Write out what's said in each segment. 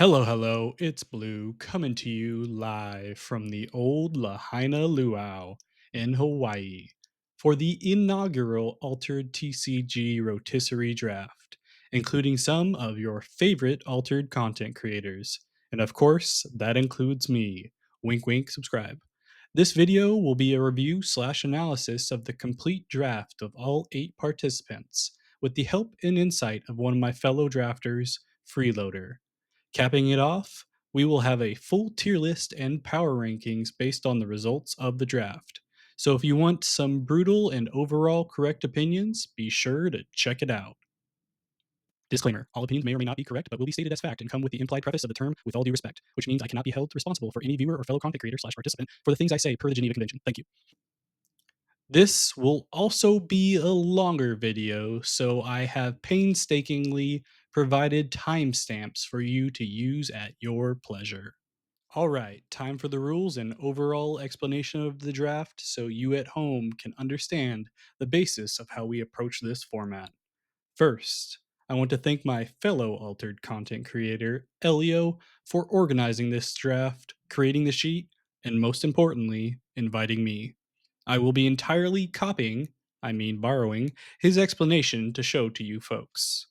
Hello, it's Blue coming to you live from the old Lahaina Luau in Hawaii for the inaugural Altered TCG Rotisserie Draft, including some of your favorite altered content creators. And of course, that includes me. Wink, wink, subscribe. This video will be a review slash analysis of the complete draft of all 8 participants, with the help and insight of one of my fellow drafters, Fre3loder. Capping it off, we will have a full tier list and power rankings based on the results of the draft. So if you want some brutal and overall correct opinions, be sure to check it out. Disclaimer: all opinions may or may not be correct, but will be stated as fact and come with the implied preface of the term "with all due respect," which means I cannot be held responsible for any viewer or fellow content creator slash participant for the things I say per the Geneva Convention. Thank you. This will also be a longer video, so I have painstakingly provided timestamps for you to use at your pleasure. All right, time for the rules and overall explanation of the draft so you at home can understand the basis of how we approach this format. First, I want to thank my fellow altered content creator, Ellio, for organizing this draft, creating the sheet, and most importantly, inviting me. I will be entirely copying, I mean borrowing, his explanation to show to you folks.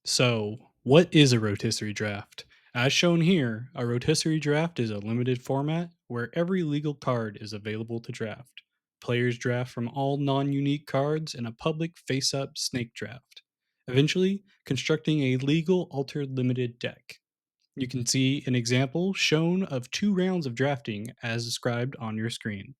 So, what is a rotisserie draft? As shown here, a rotisserie draft is a limited format where every legal card is available to draft. Players draft from all non unique cards in a public face up snake draft, eventually constructing a legal altered limited deck. You can see an example shown of 2 rounds of drafting as described on your screen.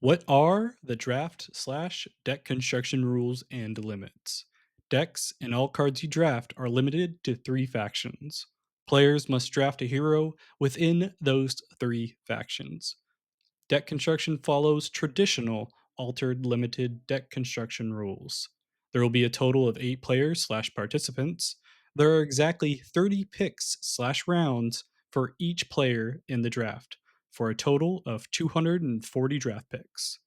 What are the draft slash deck construction rules and limits? Decks and all cards you draft are limited to 3 factions. Players must draft a hero within those 3 factions. Deck construction follows traditional altered limited deck construction rules. There will be a total of 8 players slash participants. There are exactly 30 picks slash rounds for each player in the draft, for a total of 240 draft picks.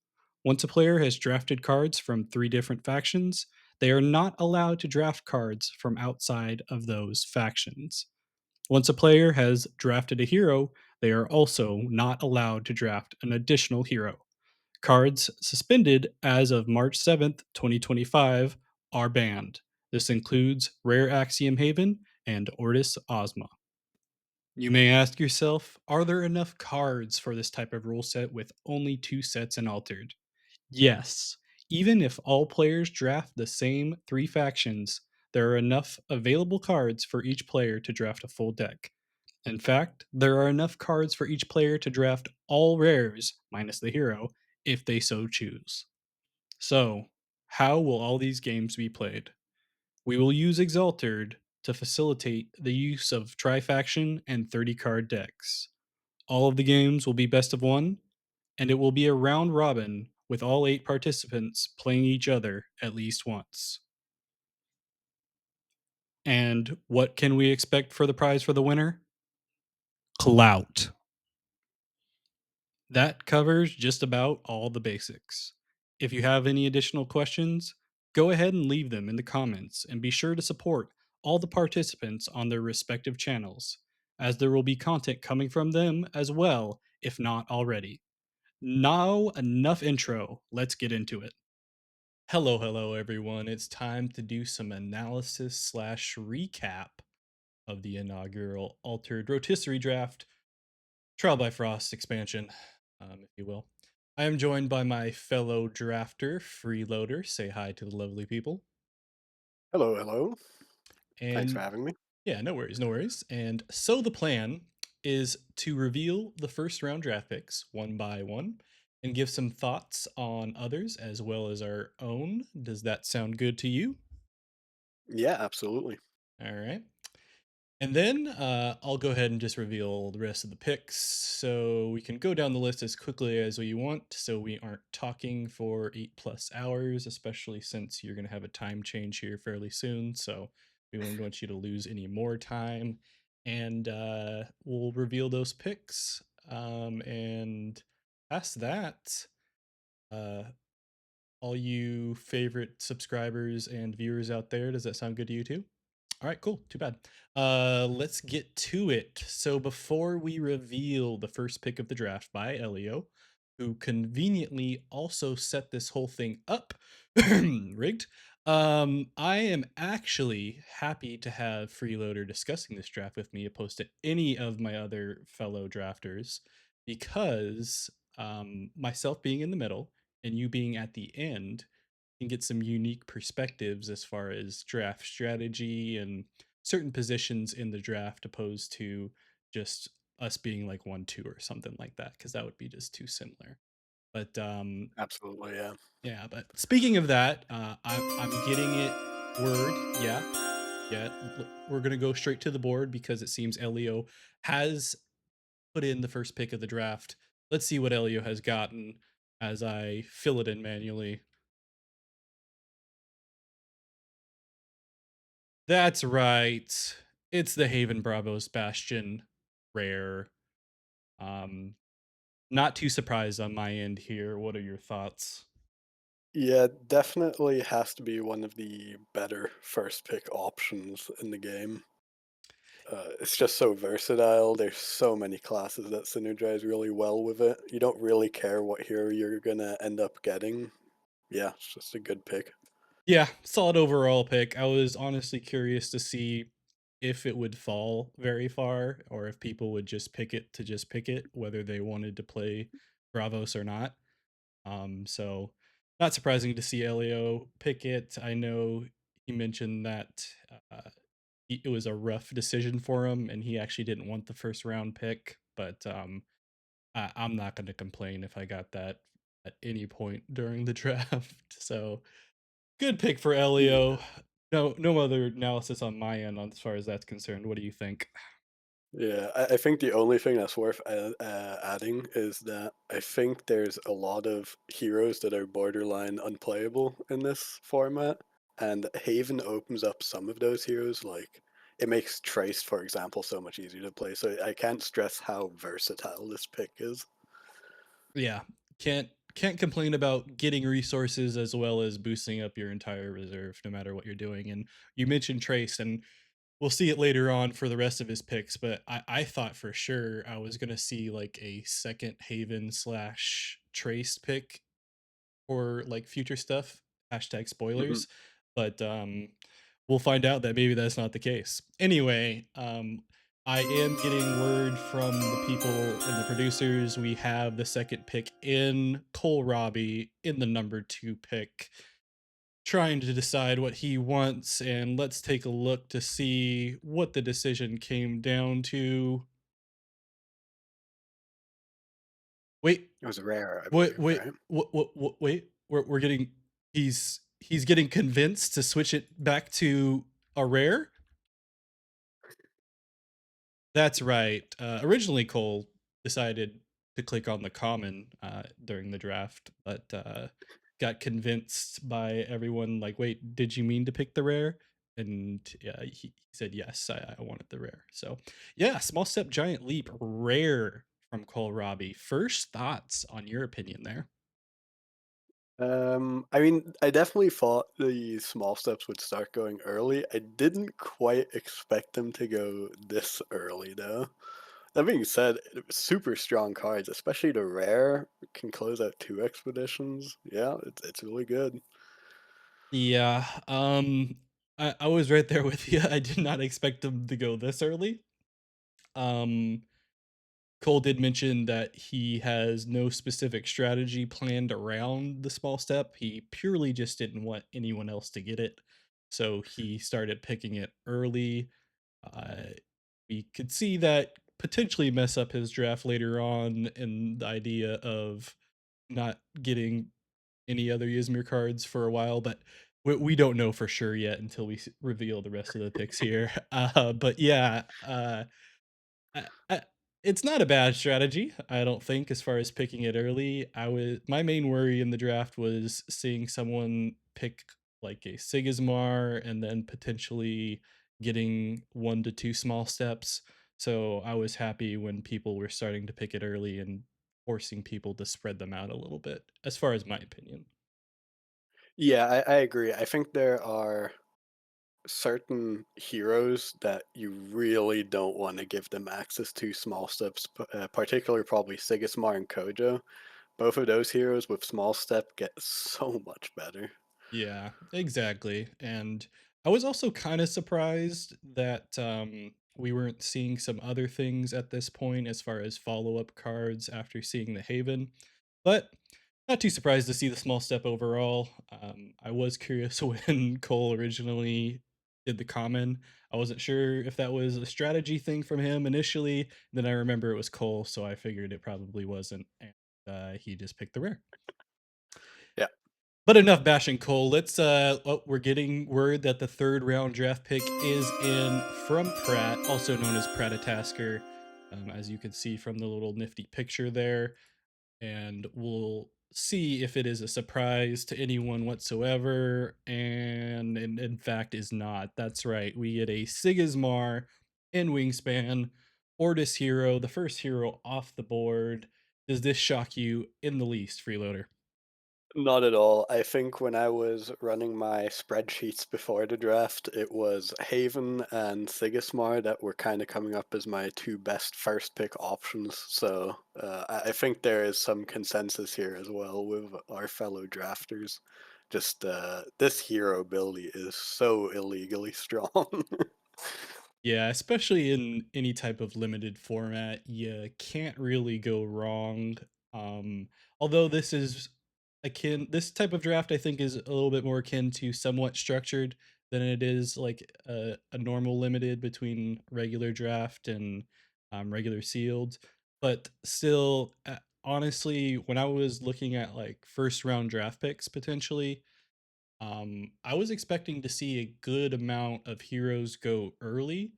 Once a player has drafted cards from 3 different factions, they are not allowed to draft cards from outside of those factions. Once a player has drafted a hero, they are also not allowed to draft an additional hero. Cards suspended as of March 7th, 2025 are banned. This includes Rare Axiom Haven and Ortis Ozma. You may ask yourself, are there enough cards for this type of rule set with only 2 sets in Altered? Yes. Even if all players draft the same 3 factions, there are enough available cards for each player to draft a full deck. In fact, there are enough cards for each player to draft all rares, minus the hero, if they so choose. So, how will all these games be played? We will use Exalted to facilitate the use of Trifaction and 30 card decks. All of the games will be best of 1, and it will be a round robin with all 8 participants playing each other at least once. And what can we expect for the prize for the winner? Clout. That covers just about all the basics. If you have any additional questions, go ahead and leave them in the comments and be sure to support all the participants on their respective channels, as there will be content coming from them as well, if not already. Now, enough intro, let's get into it. Hello, everyone. It's time to do some analysis slash recap of the inaugural Altered Rotisserie Draft Trial by Frost expansion, if you will. I am joined by my fellow drafter, Fre3loder. Say hi to the lovely people. Hello, hello. Thanks for And having me. yeah, no worries, no worries. And so the plan is to reveal the first round draft picks one by one and give some thoughts on others as well as our own. Does that sound good to you? Yeah, absolutely. All right. And then I'll go ahead and just reveal the rest of the picks so we can go down the list as quickly as we want so we aren't talking for 8+ hours, especially since you're going to have a time change here fairly soon. So we wouldn't want you to lose any more time. And we'll reveal those picks. And past that, uh, all you favorite subscribers and viewers out there, does that sound good to you too? All right, cool. Too bad. Let's get to it. So before we reveal the first pick of the draft by Ellio, who conveniently also set this whole thing up, rigged. I am actually happy to have Fre3loder discussing this draft with me opposed to any of my other fellow drafters because myself being in the middle and you being at the end can get some unique perspectives as far as draft strategy and certain positions in the draft opposed to just us being like 1-2 or something like that because that would be just too similar. But Absolutely, yeah. yeah, but speaking of that, I'm getting it word. Yeah, we're gonna go straight to the board because it seems Elio has put in the first pick of the draft. Let's see what Elio has gotten as I fill it in manually. That's right. It's the Haven Bravos Bastion rare. Um, Not too surprised on my end here. What are your thoughts? Yeah, definitely has to be one of the better first pick options in the game. It's just so versatile. There's so many classes that synergize really well with it. You don't really care what hero you're gonna end up getting. Yeah, it's just a good pick. Yeah, solid overall pick. I was honestly curious to see if it would fall very far or if people would just pick it to just pick it, whether they wanted to play Bravos or not. So not surprising to see Elio pick it. I know he mentioned that uh, it was a rough decision for him, and he actually didn't want the first round pick. But I'm not going to complain if I got that at any point during the draft. So good pick for Elio. Yeah. No other analysis on my end as far as that's concerned. What do you think? Yeah, I think the only thing that's worth adding is that I think there's a lot of heroes that are borderline unplayable in this format, and Haven opens up some of those heroes. Like, it makes Trace, for example, so much easier to play. So I can't stress how versatile this pick is. Yeah, can't complain about getting resources as well as boosting up your entire reserve no matter what you're doing. And you mentioned Trace, and we'll see it later on for the rest of his picks. But I thought for sure I was gonna see like a second Haven slash Trace pick for like future stuff. Hashtag Mhm. spoilers, but we'll find out that maybe that's not the case. Anyway, I am getting word from the people and the producers. We have the second pick in Cohlrabi in the number 2 pick, trying to decide what he wants. And let's take a look to see what the decision came down to. Wait, It was rare, I Wait, believe, wait, right? wait. We're getting he's getting convinced to switch it back to a rare. That's right. Originally, Cole decided to click on the common during the draft, but got convinced by everyone. Like, wait, did you mean to pick the rare? And he said yes. I wanted the rare. So yeah, small step, giant leap, rare from Kohlrabi. First thoughts on your opinion there? I mean, I definitely thought the small steps would start going early. I didn't quite expect them to go this early, though. That being said, super strong cards, especially the rare, can close out two expeditions. Yeah, it's really good. Yeah, I was right there with you. I did not expect them to go this early. Um, Cole did mention that he has no specific strategy planned around the small step. He purely just didn't want anyone else to get it. So he started picking it early. Uh, we could see that potentially mess up his draft later on, and the idea of not getting any other Ysmir cards for a while, but we don't know for sure yet until we reveal the rest of the picks here. But yeah, I, it's not a bad strategy, I don't think, as far as picking it early. My main worry in the draft was seeing someone pick like a Sigismar and then potentially getting 1 to 2 small steps. So I was happy when people were starting to pick it early and forcing people to spread them out a little bit, as far as my opinion. Yeah, I agree. I think there are. certain heroes that you really don't want to give them access to small steps, particularly probably Sigismar and Kojo. Both of those heroes with small step get so much better. Yeah, exactly. And I was also kind of surprised that we weren't seeing some other things at this point as far as follow-up cards after seeing the Haven. But not too surprised to see the small step overall. I was curious when Cole originally did the common. I wasn't sure if that was a strategy thing from him initially. Then I remember it was Cole, so I figured it probably wasn't. And he just picked the rare. Yeah, But enough bashing Cole. Let's oh, we're getting word that the third round draft pick is in from Pratt, also known as Prattatoskr. As you can see from the little nifty picture there. And we'll see if it is a surprise to anyone whatsoever. And in fact is not. That's right. We get a Sigismar in Wingspan, Ortis hero, the first hero off the board. Does this shock you in the least, Freeloader? not at all. I think when I was running my spreadsheets before the draft, it was Haven and Sigismar that were kind of coming up as my two best first pick options. So I think there is some consensus here as well with our fellow drafters. Just this hero ability is so illegally strong. Yeah, especially in any type of limited format, you can't really go wrong. Um, Although this type of draft I think is a little bit more akin to somewhat structured than it is like a normal limited between regular draft and regular sealed. But still, honestly, when I was looking at like first round draft picks potentially, I was expecting to see a good amount of heroes go early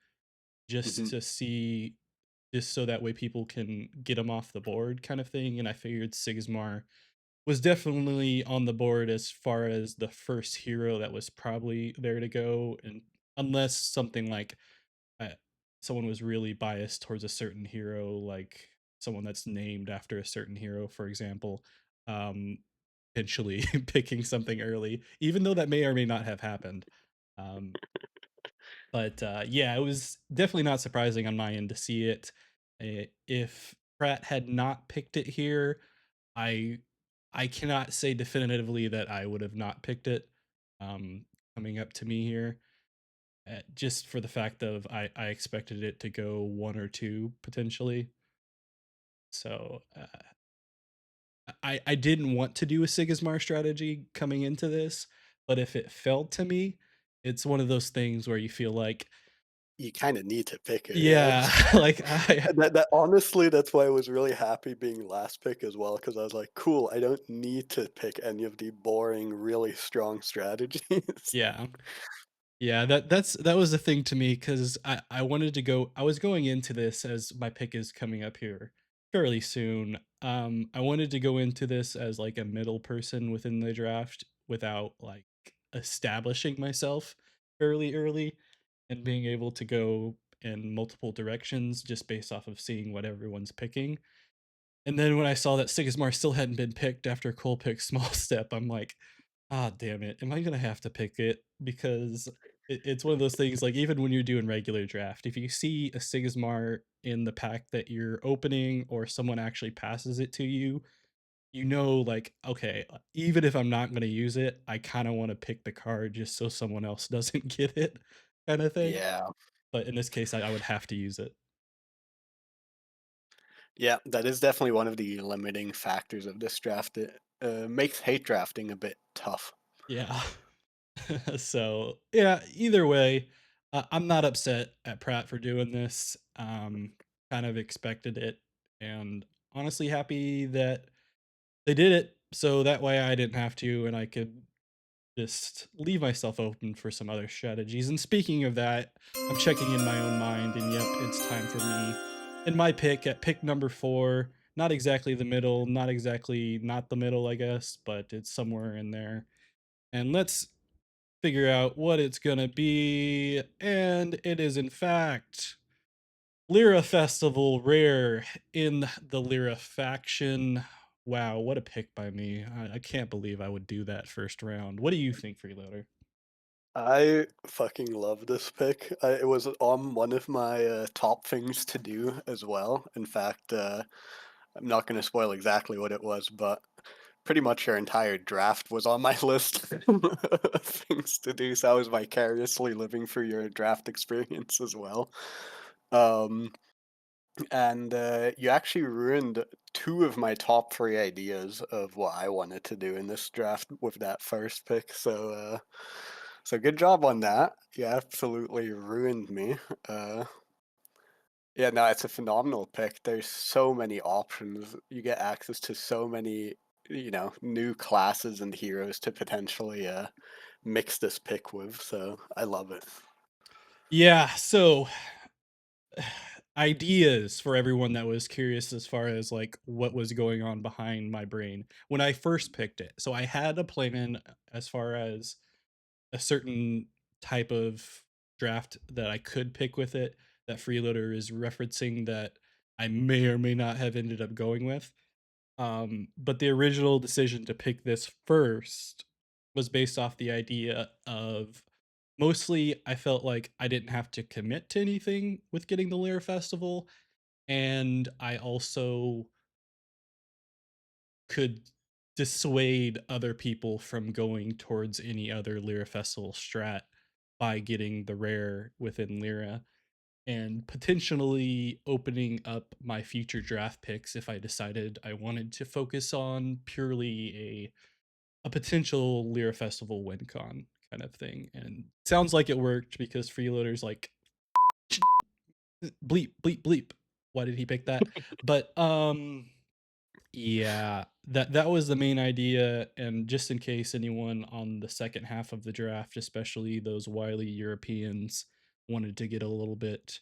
just Mhm. to see just so that way people can get them off the board kind of thing, and I figured Sigismar was definitely on the board as far as the first hero that was probably there to go, and unless something like, uh, someone was really biased towards a certain hero, like someone that's named after a certain hero, for example, um, potentially picking something early, even though that may or may not have happened. Um, yeah, it was definitely not surprising on my end to see it. If Pratt had not picked it here, I I cannot say definitively that I would have not picked it, um, coming up to me here, just for the fact of I expected it to go 1 or 2 potentially. So, I didn't want to do a Sigismar strategy coming into this, but if it fell to me, it's one of those things where you feel like, You kind of need to pick it, yeah. yeah, like I That honestly, that's why I was really happy being last pick as well, because I was like, "Cool, I don't need to pick any of the boring, really strong strategies." yeah. Yeah, that was the thing to me because I wanted to go. I was going into this as my pick is coming up here fairly soon. I wanted to go into this as like a middle person within the draft without like establishing myself fairly early and being able to go in multiple directions just based off of seeing what everyone's picking. And then when I saw that Sigismar still hadn't been picked after Cole picked Small Step, I'm like, "Ah, damn it. Am I gonna have to pick it?" Because it's one of those things, like, even when you're doing regular draft, if you see a Sigismar in the pack that you're opening or someone actually passes it to you, you know, like, "Okay, even if I'm not gonna use it, I kinda wanna pick the card just so someone else doesn't get it," kinda thing. Yeah. But in this case, I would have to use it. Yeah, that is definitely one of the limiting factors of this draft. It, makes hate drafting a bit tough. Yeah. So yeah, either way, I'm not upset at Pratt for doing this. Kind of expected it, and honestly happy that they did it. So that way I didn't have to, and I could just leave myself open for some other strategies. And speaking of that, I'm checking in my own mind, and yep, it's time for me. In my pick at pick number 4, not exactly the middle, not exactly not the middle, I guess, but it's somewhere in there. And let's figure out what it's gonna be, and it is in fact Lyra Festival Rare in the Lyra faction. Wow, what a pick by me. I can't believe I would do that first round. What do you think, Freeloader? I fucking love this pick. It was on one of my top things to do as well. In fact, I'm not going to spoil exactly what it was, but pretty much your entire draft was on my list of things to do. So I was vicariously living through your draft experience as well. Um, and you actually ruined two of my top three ideas of what I wanted to do in this draft with that first pick. So good job on that. You absolutely ruined me. Uh, yeah, no, it's a phenomenal pick. There's so many options. You get access to so many, new classes and heroes to potentially mix this pick with. So I love it. Yeah, so ideas for everyone that was curious as far as like what was going on behind my brain when I first picked it. So I had a plan as far as a certain type of draft that I could pick with it that Freeloader is referencing that I may or may not have ended up going with. But the original decision to pick this first was based off the idea of mostly I felt like I didn't have to commit to anything with getting the Lyra Festival, and I also could dissuade other people from going towards any other Lyra Festival strat by getting the rare within Lyra and potentially opening up my future draft picks if I decided I wanted to focus on purely a potential Lyra Festival win con kind of thing. And sounds like it worked because Freeloader's like bleep bleep bleep. Why did he pick that? But yeah, that was the main idea, and just in case anyone on the second half of the draft, especially those wily Europeans, wanted to get a little bit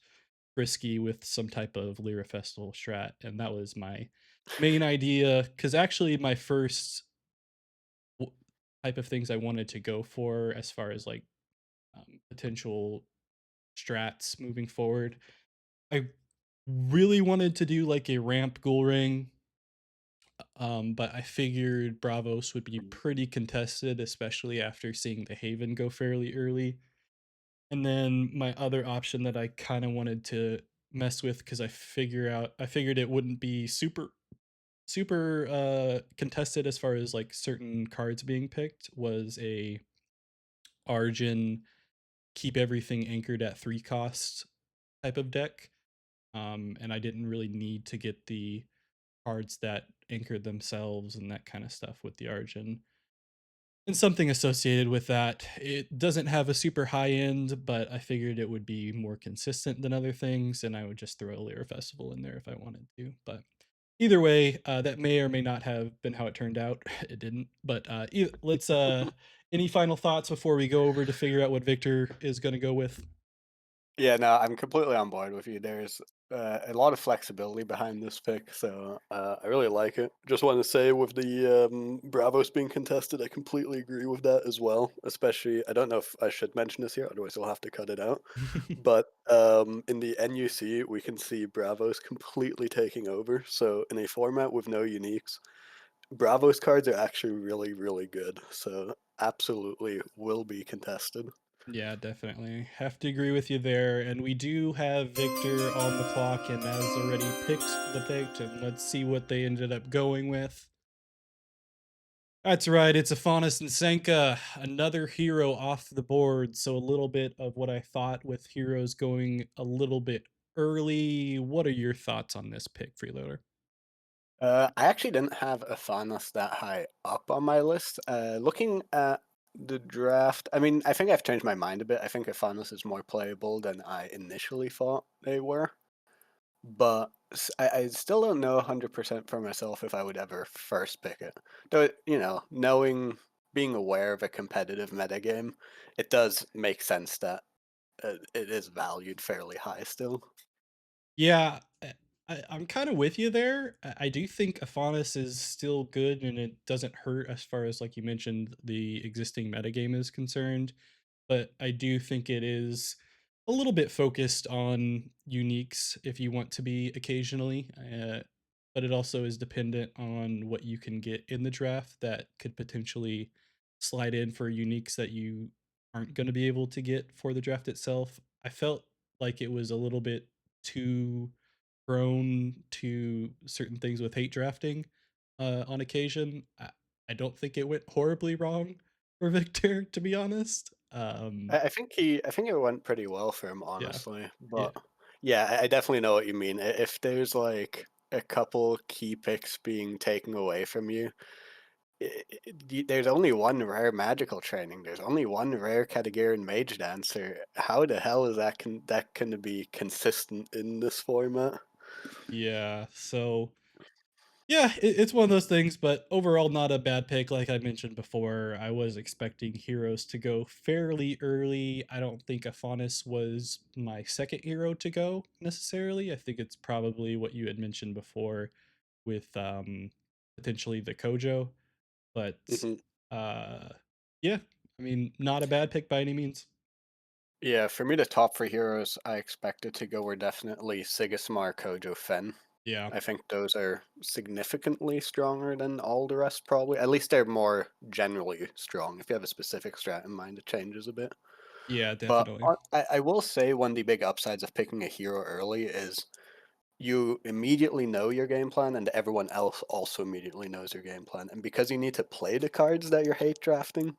frisky with some type of Lyra Festival strat, and that was my main idea. Because actually, my first type of things I wanted to go for, as far as like potential strats moving forward, I really wanted to do like a ramp ghoul ring, but I figured Bravos would be pretty contested, especially after seeing the Haven go fairly early. And then my other option that I kind of wanted to mess with because I figured it wouldn't be super contested as far as like certain cards being picked was a Arjun keep everything anchored at 3 costs type of deck. And I didn't really need to get the cards that anchored themselves and that kind of stuff with the Arjun. And something associated with that. It doesn't have a super high end, but I figured it would be more consistent than other things, and I would just throw a Lyra Festival in there if I wanted to. But either way, that may or may not have been how it turned out. It didn't. But let's. Any final thoughts before we go over to figure out what Viktor is going to go with? Yeah, no, I'm completely on board with you. There's a lot of flexibility behind this pick, so I really like it. Just want to say with the Bravos being contested, I completely agree with that as well. Especially, I don't know if I should mention this here, otherwise we'll have to cut it out. But in the NUC, we can see Bravos completely taking over. So in a format with no uniques, Bravos cards are actually really, really good. So absolutely will be contested. Yeah, definitely. Have to agree with you there. And we do have Viktor on the clock and has already picked the pick. And let's see what they ended up going with. That's right. It's Afanis and Senka, another hero off the board. So a little bit of what I thought with heroes going a little bit early. What are your thoughts on this pick, Freeloader? I actually didn't have Afanas that high up on my list. Looking at the draft, I mean, I think I've changed my mind a bit. I think Afanas is more playable than I initially thought they were. But I still don't know 100% for myself if I would ever first pick it. Though, being aware of a competitive metagame, it does make sense that it is valued fairly high still. Yeah, I'm kind of with you there. I do think Afanis is still good and it doesn't hurt as far as, like you mentioned, the existing metagame is concerned. But I do think it is a little bit focused on uniques if you want to be occasionally. But it also is dependent on what you can get in the draft that could potentially slide in for uniques that you aren't going to be able to get for the draft itself. I felt like it was a little bit too prone to certain things with hate drafting on occasion. I don't think it went horribly wrong for Victor, to be honest. I think it went pretty well for him, Yeah, honestly. yeah, But yeah, I definitely know what you mean. If there's like a couple key picks being taken away from you, there's only one rare magical training. There's only one rare Katagirian mage dancer. How the hell is that can be consistent in this format? yeah. So yeah, it's one of those things, but overall, not a bad pick. Like I mentioned before, I was expecting heroes to go fairly early. I don't think Afanis was my second hero to go necessarily. I think it's probably what you had mentioned before with potentially the Kojo, but Mhm. uh, yeah, I mean, not a bad pick by any means. Yeah, for me, the top three heroes I expected to go were definitely Sigismar, Kojo, Fen. Yeah, I think those are significantly stronger than all the rest, probably. At least they're more generally strong. If you have a specific strat in mind, it changes a bit. yeah, But definitely. I will say one of the big upsides of picking a hero early is you immediately know your game plan, and everyone else also immediately knows your game plan. And because you need to play the cards that you're hate drafting,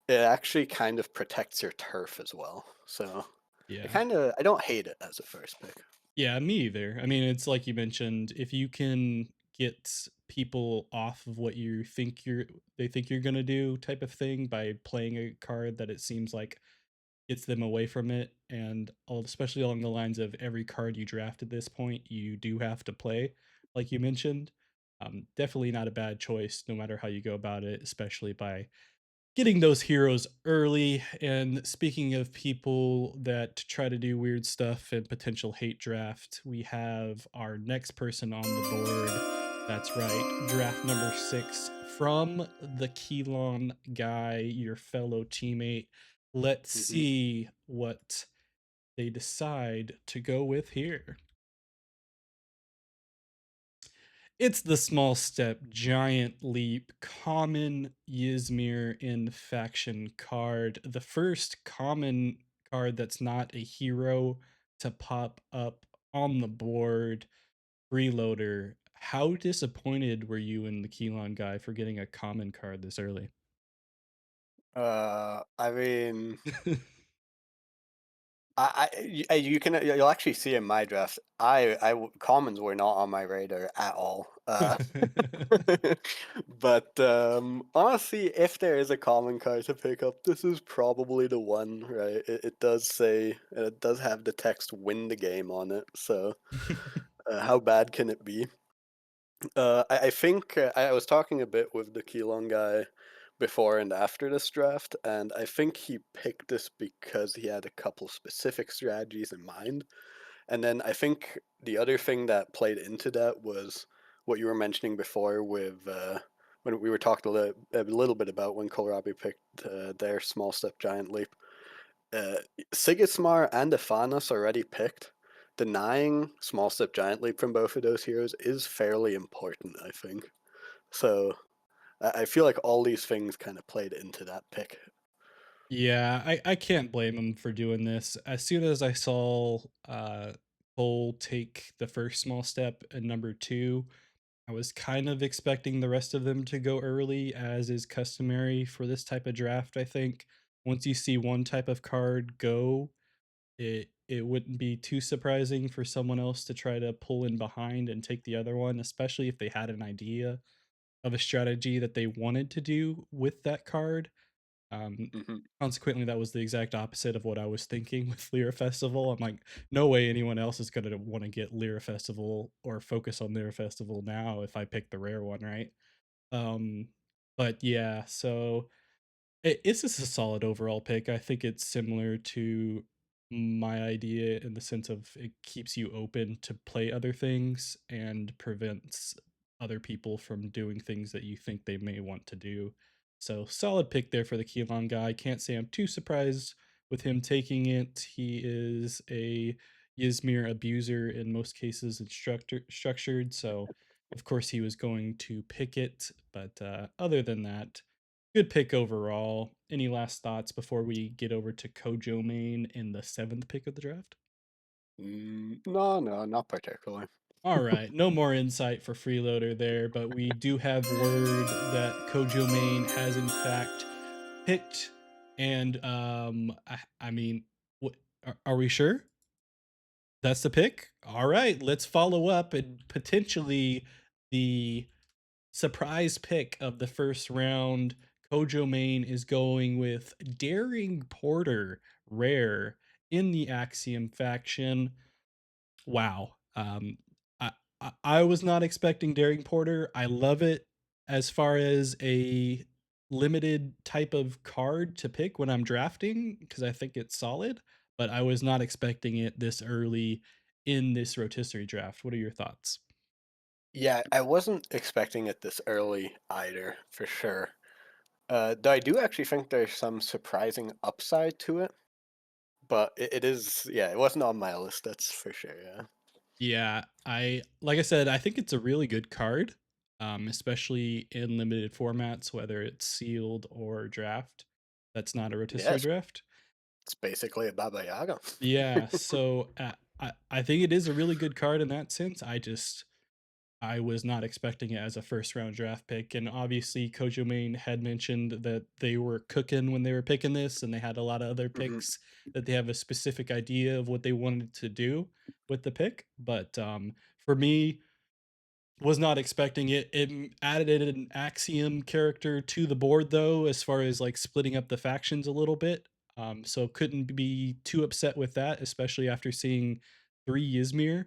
it actually kind of protects your turf as well. So Yeah. I don't hate it as a first pick. Yeah, me either. I mean, it's like you mentioned, if you can get people off of what you think they think you're gonna do type of thing by playing a card that it seems like gets them away from it, and especially along the lines of every card you draft at this point, you do have to play, like you mentioned. Definitely not a bad choice, no matter how you go about it, especially by getting those heroes early. And speaking of people that try to do weird stuff and potential hate draft, we have our next person on the board. That's right, draft number 6 from the Kelon guy, your fellow teammate. Let's Hmm. see what they decide to go with here. It's the small step, giant leap, common Ysmir in faction card. The first common card that's not a hero to pop up on the board. Fre3loder. How disappointed were you in the Kelon guy for getting a common card this early? I mean, you can you'll actually see in my draft. Commons were not on my radar at all. But honestly, if there is a common card to pick up, this is probably the one, right? It does say it does have the text "win the game" on it. So how bad can it be? I think I was talking a bit with the Keelon guy before and after this draft, and I think he picked this because he had a couple specific strategies in mind. And then I think the other thing that played into that was what you were mentioning before with when we were talking a little bit about when Kohlrabi picked their small step giant leap. Uh, Sigismar and Afanas already picked. Denying small step giant leap from both of those heroes is fairly important, I think. So I feel like all these things kind of played into that pick. Yeah, I can't blame him for doing this. As soon as I saw Cole take the first small step and number 2, I was kind of expecting the rest of them to go early, as is customary for this type of draft, I think. Once you see one type of card go, it wouldn't be too surprising for someone else to try to pull in behind and take the other one, especially if they had an idea of a strategy that they wanted to do with that card. Um, Hmm. Consequently, that was the exact opposite of what I was thinking with Lyra Festival. I'm like, no way anyone else is gonna want to get Lyra Festival or focus on Lyra Festival now if I pick the rare one, right? Um, but yeah, so it's just a solid overall pick. I think it's similar to my idea in the sense of it keeps you open to play other things and prevents other people from doing things that you think they may want to do. So solid pick there for the Keelan guy. Can't say I'm too surprised with him taking it. He is a Ysmir abuser in most cases, structured. So of course he was going to pick it. But other than that, Good pick overall. Any last thoughts before we get over to KojoMain in the seventh pick of the draft? No, no, not particularly. All right, no more insight for Freeloader there, but we do have word that KojoMain has in fact picked, and I mean, what are we sure that's the pick? All right, let's follow up and potentially the surprise pick of the first round. KojoMain is going with Daring Porter Rare in the Axiom faction. Wow. I was not expecting Daring Porter. I love it as far as a limited type of card to pick when I'm drafting because I think it's solid, but I was not expecting it this early in this rotisserie draft. What are your thoughts? Yeah, I wasn't expecting it this early either, for sure. Though I do actually think there's some surprising upside to it, but it is, yeah, it wasn't on my list, that's for sure, yeah. Yeah, I like I said, I think it's a really good card, especially in limited formats, whether it's sealed or draft. That's not a rotisserie Yes, draft. it's basically a Baba Yaga. Yeah, so I think it is a really good card in that sense. I was not expecting it as a first round draft pick, and obviously KojoMain had mentioned that they were cooking when they were picking this, and they had a lot of other Mhm. picks that they have a specific idea of what they wanted to do with the pick. But for me, was not expecting it. It added an Axiom character to the board though, as far as like splitting up the factions a little bit. So couldn't be too upset with that, especially after seeing 3 Ysmir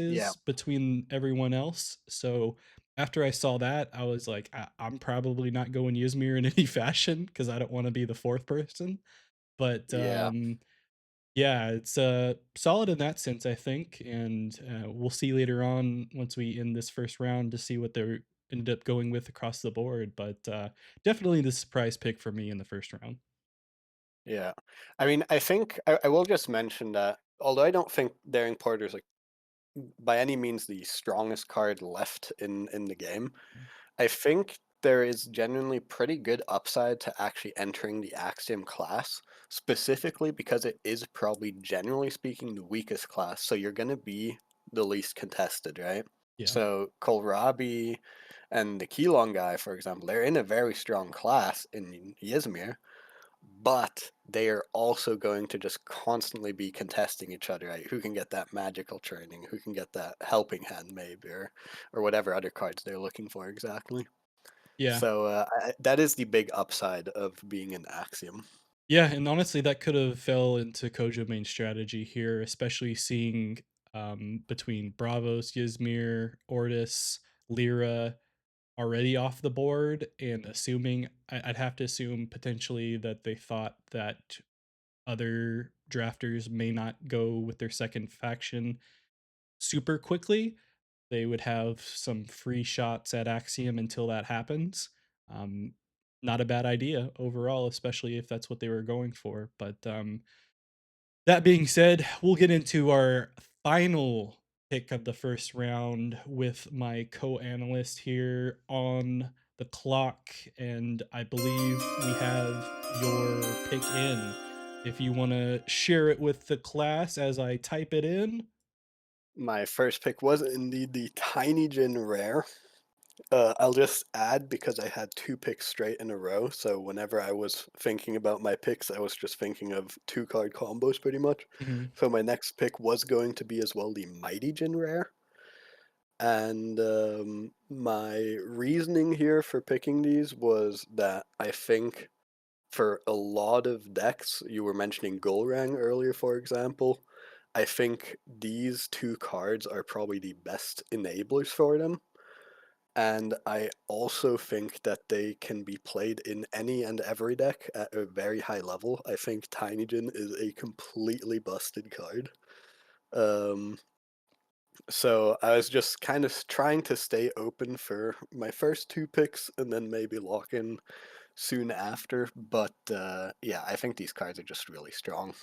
Yeah, focuses between everyone else. So after I saw that, I was like, I'm probably not going Ysmir in any fashion because I don't want to be the fourth person. But yeah, yeah, it's solid in that sense, I think, and we'll see later on once we end this first round to see what they ended up going with across the board. But definitely the surprise pick for me in the first round. yeah. I mean, I think I will just mention that although I don't think Daring Porter's like by any means the strongest card left in the game, I think there is genuinely pretty good upside to actually entering the Axiom class, specifically because it is probably, generally speaking, the weakest class. So you're going to be the least contested, right? Yeah, So Kohlrabi and the TheKelonGuy, for example, they're in a very strong class in Ysmir, but they are also going to just constantly be contesting each other, right? Who can get that magical training? Who can get that helping hand, maybe, or whatever other cards they're looking for exactly. yeah, So that is the big upside of being an Axiom. yeah. And honestly, that could have fell into Kojo main strategy here, especially seeing between Bravos, Ysmir, Ortis, Lyra already off the board, and assuming I'd have to assume potentially that they thought that other drafters may not go with their second faction super quickly. They would have some free shots at Axiom until that happens. Um, Not a bad idea overall, especially if that's what they were going for. But that being said, we'll get into our final pick of the first round with my co-analyst here on the clock, and I believe we have your pick in. If you want to share it with the class as I type it in. My first pick was indeed the Tiny Jin Rare. I'll just add because I had two picks straight in a row, so whenever I was thinking about my picks, I was just thinking of two card combos pretty much. Mhm. So my next pick was going to be as well the Mighty Jin Rare. And my reasoning here for picking these was that I think for a lot of decks, you were mentioning Golrang earlier, for example. I think these two cards are probably the best enablers for them. And I also think that they can be played in any and every deck at a very high level. I think Tinygin is a completely busted card. Um, so I was just kind of trying to stay open for my first two picks and then maybe lock in soon after. But yeah, I think these cards are just really strong.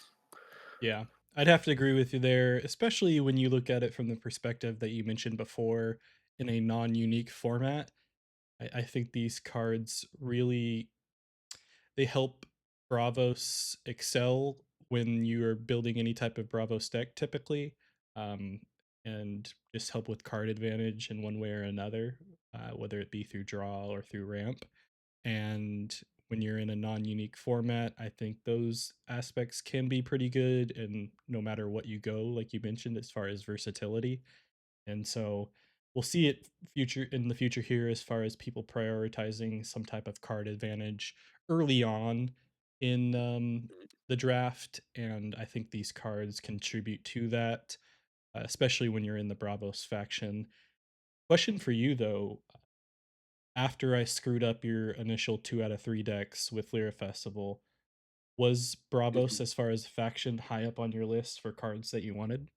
Yeah, I'd have to agree with you there, especially when you look at it from the perspective that you mentioned before in a non unique format. I think these cards really they help Bravos excel when you're building any type of Bravos deck typically, um, and just help with card advantage in one way or another, whether it be through draw or through ramp. And when you're in a non-unique format, I think those aspects can be pretty good, and no matter what you go, like you mentioned, as far as versatility. And so we'll see it future in the future here as far as people prioritizing some type of card advantage early on in the draft. And I think these cards contribute to that, especially when you're in the Bravos faction. Question for you though, after I screwed up your initial 2 out of 3 decks with Lyra Festival, was Bravos Mhm. as far as faction high up on your list for cards that you wanted?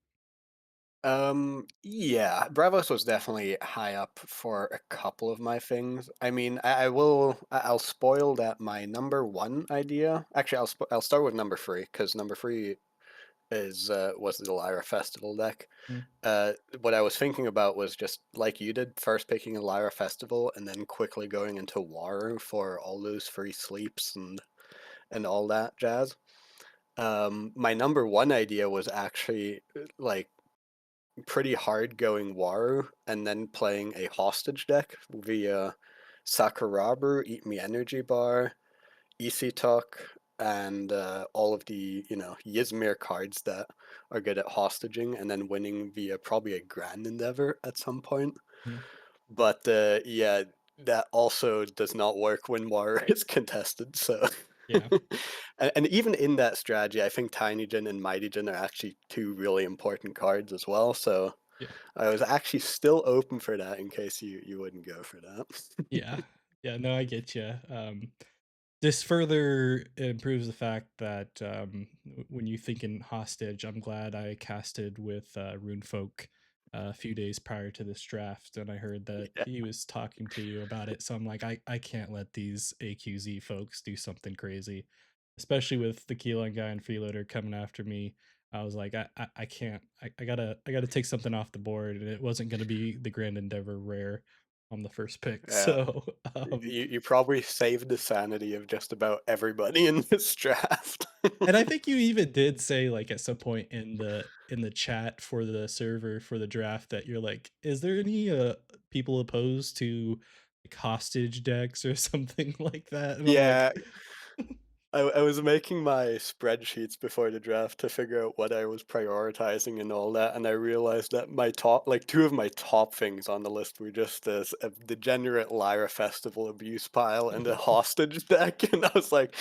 Yeah, Bravos was definitely high up for a couple of my things. I mean, I'll spoil that my number one idea. Actually, I'll start with number three because number three is was the Lyra Festival deck. Mm, What I was thinking about was just like you did, first picking a Lyra Festival and then quickly going into Waru for all those free sleeps and all that jazz. My number one idea was actually like pretty hard going Waru and then playing a hostage deck via Sakurabu, Eat Me Energy Bar, Isitok, and all of the, Ysmir cards that are good at hostaging, and then winning via probably a Grand Endeavor at some point. mm, But yeah, that also does not work when Waru is contested, so. yeah, And even in that strategy, I think Tiny Jin and Mighty Jin are actually two really important cards as well. So yeah. I was actually still open for that in case you wouldn't go for that. Yeah. Yeah, no, I get you. This further improves the fact that when you think in hostage, I'm glad I casted with Runefolk a few days prior to this draft, and I heard that Yeah. he was talking to you about it. So I'm like, I can't let these AQZ folks do something crazy, especially with the TheKelonGuy and Fre3loder coming after me. I was like, I can't. I gotta take something off the board, and it wasn't gonna be the Grand Endeavor rare on the first pick. Yeah. So You probably saved the sanity of just about everybody in this draft. and I think you even did say, like, at some point in the chat for the server for the draft that you're like, "Is there any, people opposed to, like, hostage decks or something like that?" And I'm like Yeah, I was making my spreadsheets before the draft to figure out what I was prioritizing and all that, and I realized that my top, like two of my top things on the list were just this a degenerate Lyra Festival abuse pile and a hostage deck, and I was like,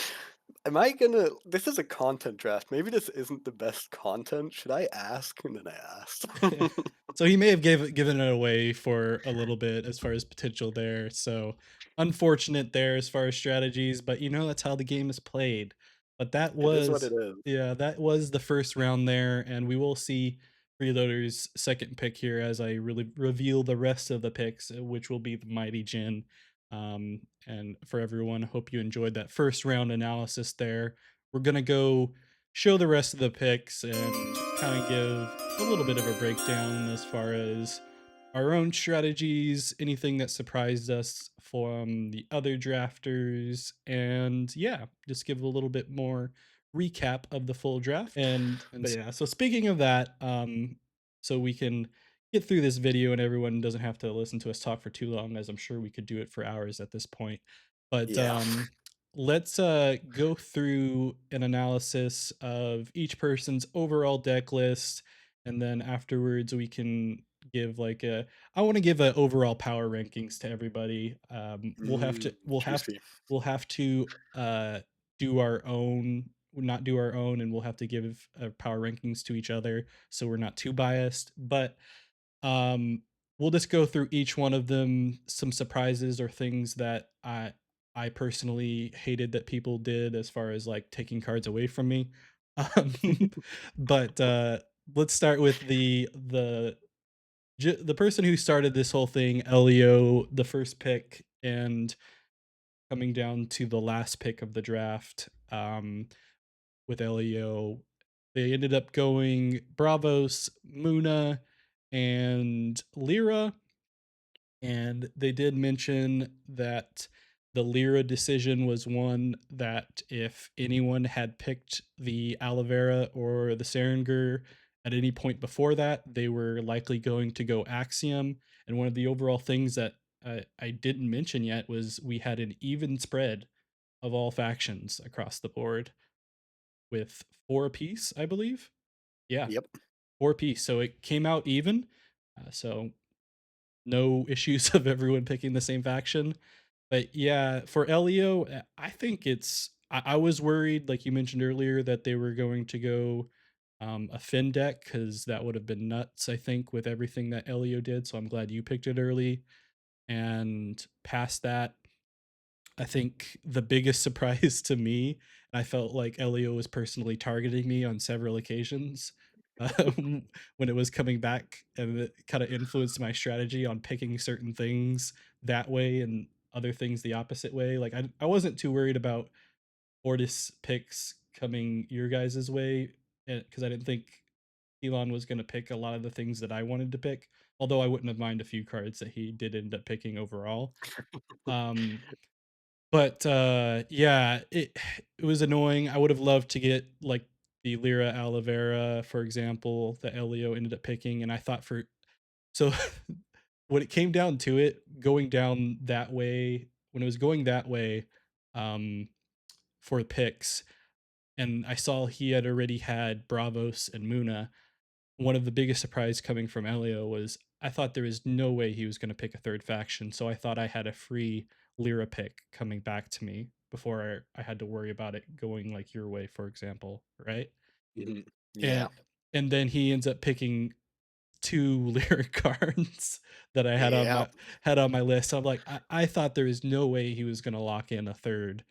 "Am I gonna? This is a content draft. Maybe this isn't the best content. Should I ask?" And then I asked. Yeah. So he may have given it away for a little bit as far as potential there. So unfortunate there as far as strategies, but that's how the game is played. But that It is what it was is. yeah, that was the first round there, and we will see Freeloader's second pick here as I really reveal the rest of the picks, which will be the Mighty Jin. And for everyone, hope you enjoyed that first round analysis there. We're gonna go show the rest of the picks and kind of give a little bit of a breakdown as far as our own strategies, anything that surprised us from the other drafters, and yeah, just give a little bit more recap of the full draft. And But yeah, so speaking of that, so we can get through this video and everyone doesn't have to listen to us talk for too long, as I'm sure we could do it for hours at this point. But yeah. let's go through an analysis of each person's overall deck list, and then afterwards we can give like a I want to give a overall power rankings to everybody. We'll have to Juicy. we'll have to do our own not do our own, and we'll have to give power rankings to each other so we're not too biased. But um, we'll just go through each one of them, some surprises or things that I personally hated that people did as far as like taking cards away from me. Um, but let's start with the person who started this whole thing, Ellio, the first pick, and coming down to the last pick of the draft. With Ellio, they ended up going Bravos, Muna, and Lyra. And they did mention that the Lyra decision was one that if anyone had picked the Alavera or the Seringer at any point before that, they were likely going to go Axiom. And one of the overall things that I didn't mention yet was we had an even spread of all factions across the board with four apiece, I believe. Yeah, Yep. four apiece. So it came out even. So no issues of everyone picking the same faction. But yeah, for Ellio, I think I was worried, like you mentioned earlier, that they were going to go a Finn deck because that would have been nuts, I think, with everything that Ellio did. So I'm glad you picked it early. And past that, I think the biggest surprise to me, and I felt like Ellio was personally targeting me on several occasions when it was coming back, and it kind of influenced my strategy on picking certain things that way and other things the opposite way. Like I wasn't too worried about Ortis picks coming your guys' way because I didn't think Elon was going to pick a lot of the things that I wanted to pick. Although I wouldn't have mind a few cards that he did end up picking overall. Um, but, yeah, it was annoying. I would have loved to get, like, the Lyra Alavera, for example, that Ellio ended up picking, and I thought for so when it came down to it, going down that way when it was going that way, um, for picks, and I saw he had already had Bravos and Muna, one of the biggest surprise coming from Elio was I thought there was no way he was going to pick a third faction, so I thought I had a free Lyra pick coming back to me before I had to worry about it going like your way, for example, right? Mhm. Yeah. And and then he ends up picking 2 lyric cards that I Yeah. had on my list. I'm like, I thought there was no way he was gonna lock in a third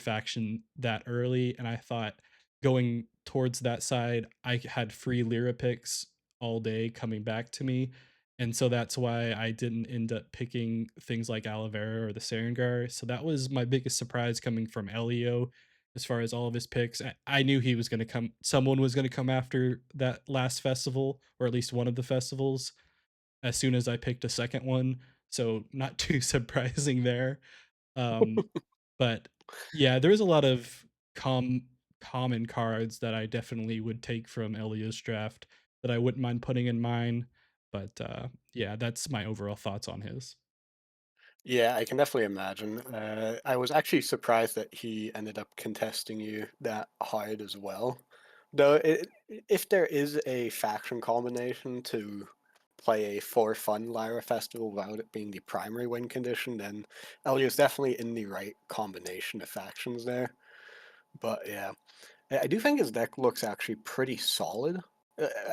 faction that early, and I thought going towards that side, I had free Lyra picks all day coming back to me, and so that's why I didn't end up picking things like Alavera or the Serengar. So that was my biggest surprise coming from Elio as far as all of his picks. I knew he was going to come, someone was going to come after that last festival, or at least one of the festivals, as soon as I picked a second one. So, not too surprising there. Um, but yeah, there is a lot of common cards that I definitely would take from Elio's draft that I wouldn't mind putting in mine. But yeah, that's my overall thoughts on his. Yeah, I can definitely imagine. I was actually surprised that he ended up contesting you that hard as well. Though, if there is a faction combination to play a for fun Lyra festival without it being the primary win condition, then Elio's definitely in the right combination of factions there. But yeah, I do think his deck looks actually pretty solid.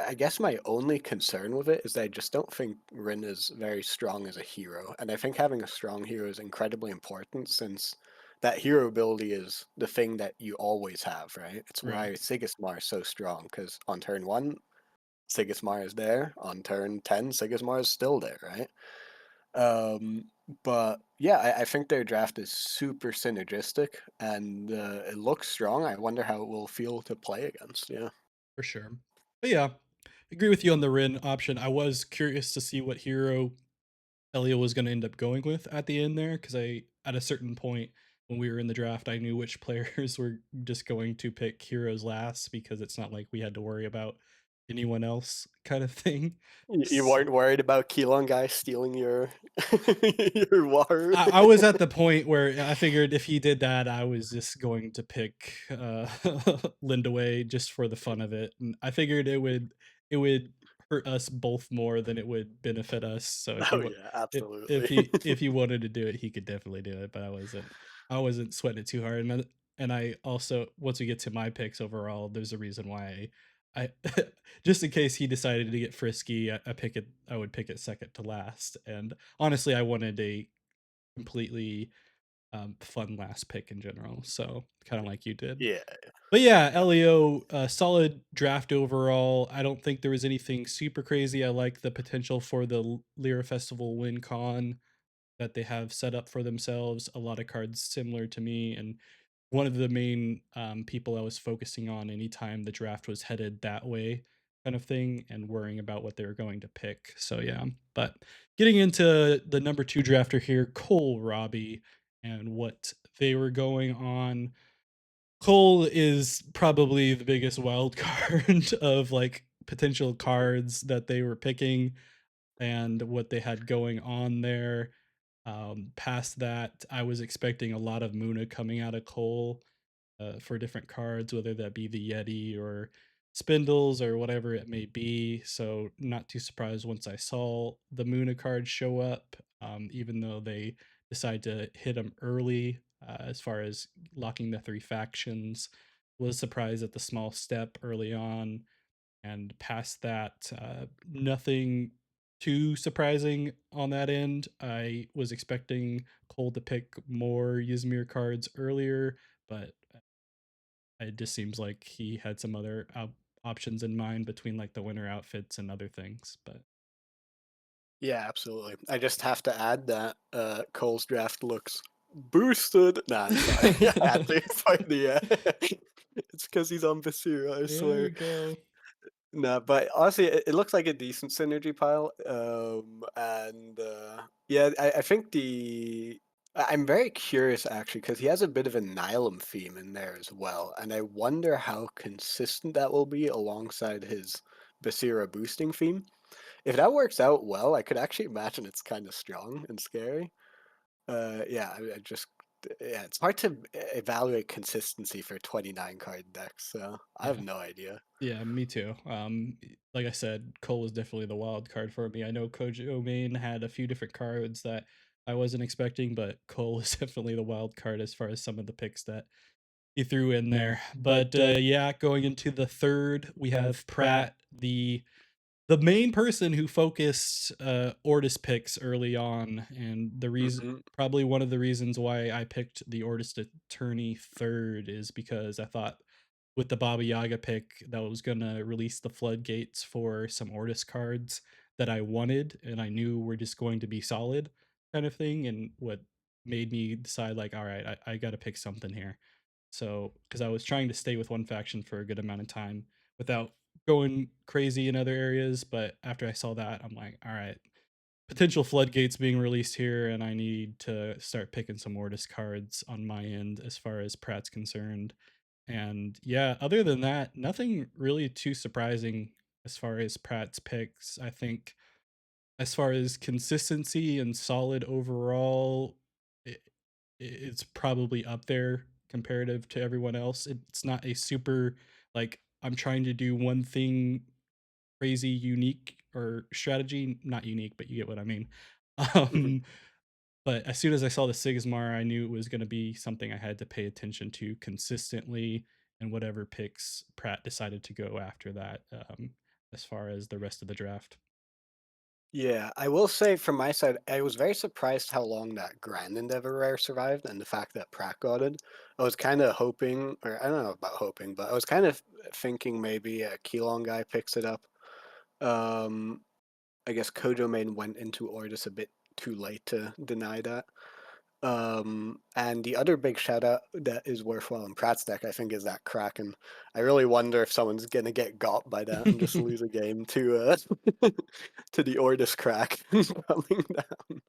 I guess my only concern with it is that I just don't think Rin is very strong as a hero, and I think having a strong hero is incredibly important since that hero ability is the thing that you always have, right? It's why Right. Sigismar is so strong, because on turn 1, Sigismar is there, on turn 10, Sigismar is still there, right? Um, but yeah, I think their draft is super synergistic, and it looks strong. I wonder how it will feel to play against, yeah. For sure. But yeah, agree with you on the Rin option. I was curious to see what hero Elio was going to end up going with at the end there because at a certain point when we were in the draft, I knew which players were just going to pick heroes last because it's not like we had to worry about anyone else kind of thing. You weren't worried about KelonGuy stealing your your water? I was at the point where I figured if he did that, I was just going to pick Lindaway just for the fun of it, and I figured it would hurt us both more than it would benefit us. So Oh yeah, if absolutely. he wanted to do it, he could definitely do it. But I wasn't sweating it too hard, and I also once we get to my picks overall, there's a reason why I just in case he decided to get frisky, I would pick it second to last. And honestly, I wanted a completely fun last pick in general. So kind of like you did. Yeah. But yeah, Elio, solid draft overall. I don't think there was anything super crazy. I like the potential for the Lyra Festival win con that they have set up for themselves. A lot of cards similar to me, and one of the main people I was focusing on anytime the draft was headed that way kind of thing and worrying about what they were going to pick. So yeah, but getting into the number 2 drafter here, Kohlrabi, and what they were going on. Cole is probably the biggest wild card of like potential cards that they were picking and what they had going on there. Past that, I was expecting a lot of Muna coming out of Cole for different cards, whether that be the Yeti or Spindles or whatever it may be. So, not too surprised once I saw the Muna card show up, even though they decide to hit them early as far as locking the 3 factions. Was surprised at the small step early on, and past that, nothing too surprising on that end. I was expecting Cole to pick more Ysmir cards earlier, but it just seems like he had some other options in mind between like the winter outfits and other things. But Yeah, absolutely. I just have to add that Cole's draft looks boosted. Nah, I'm sorry. I had to find the. It's because he's on Basira, I there swear. you go. No, but honestly, it looks like a decent synergy pile. And yeah, I think I'm very curious actually because he has a bit of a Nylum theme in there as well, and I wonder how consistent that will be alongside his Basira boosting theme. If that works out well, I could actually imagine it's kind of strong and scary. Yeah, I just yeah, it's hard to evaluate consistency for 29 card decks, so I have Yeah. no idea. Yeah, me too. Like I said, Cole was definitely the wild card for me. I know KojoMain had a few different cards that I wasn't expecting, but Cole is definitely the wild card as far as some of the picks that he threw in there. But yeah, going into the third, we have Pratt, the main person who focused Ortis picks early on, and the reason Hmm. probably one of the reasons why I picked the Ortis attorney third is because I thought with the Baba Yaga pick that was gonna release the floodgates for some Ortis cards that I wanted and I knew were just going to be solid kind of thing, and what made me decide like, all right, I gotta pick something here. So, because I was trying to stay with one faction for a good amount of time without going crazy in other areas, but after I saw that, I'm like, all right, potential floodgates being released here, and I need to start picking some Mortis cards on my end as far as Pratt's concerned. And yeah, other than that, nothing really too surprising as far as Pratt's picks. I think as far as consistency and solid overall, it's probably up there comparative to everyone else. It's not a super like I'm trying to do one thing crazy unique or strategy, not unique, but you get what I mean. Hmm. Um, but as soon as I saw the Sigmar, I knew it was going to be something I had to pay attention to consistently, and whatever picks Pratt decided to go after that, as far as the rest of the draft. Yeah, I will say from my side, I was very surprised how long that Grand Endeavor rare survived and the fact that Pratt got it. I was kind of hoping, or I don't know about hoping, but I was kind of thinking maybe a KelonGuy picks it up. Um, I guess KojoMain went into Ordis a bit too late to deny that. And the other big shout out that is worthwhile in Pratt's deck, I think, is that Kraken. I really wonder if someone's gonna get got by that and just lose a game to to the Ordis crack coming down.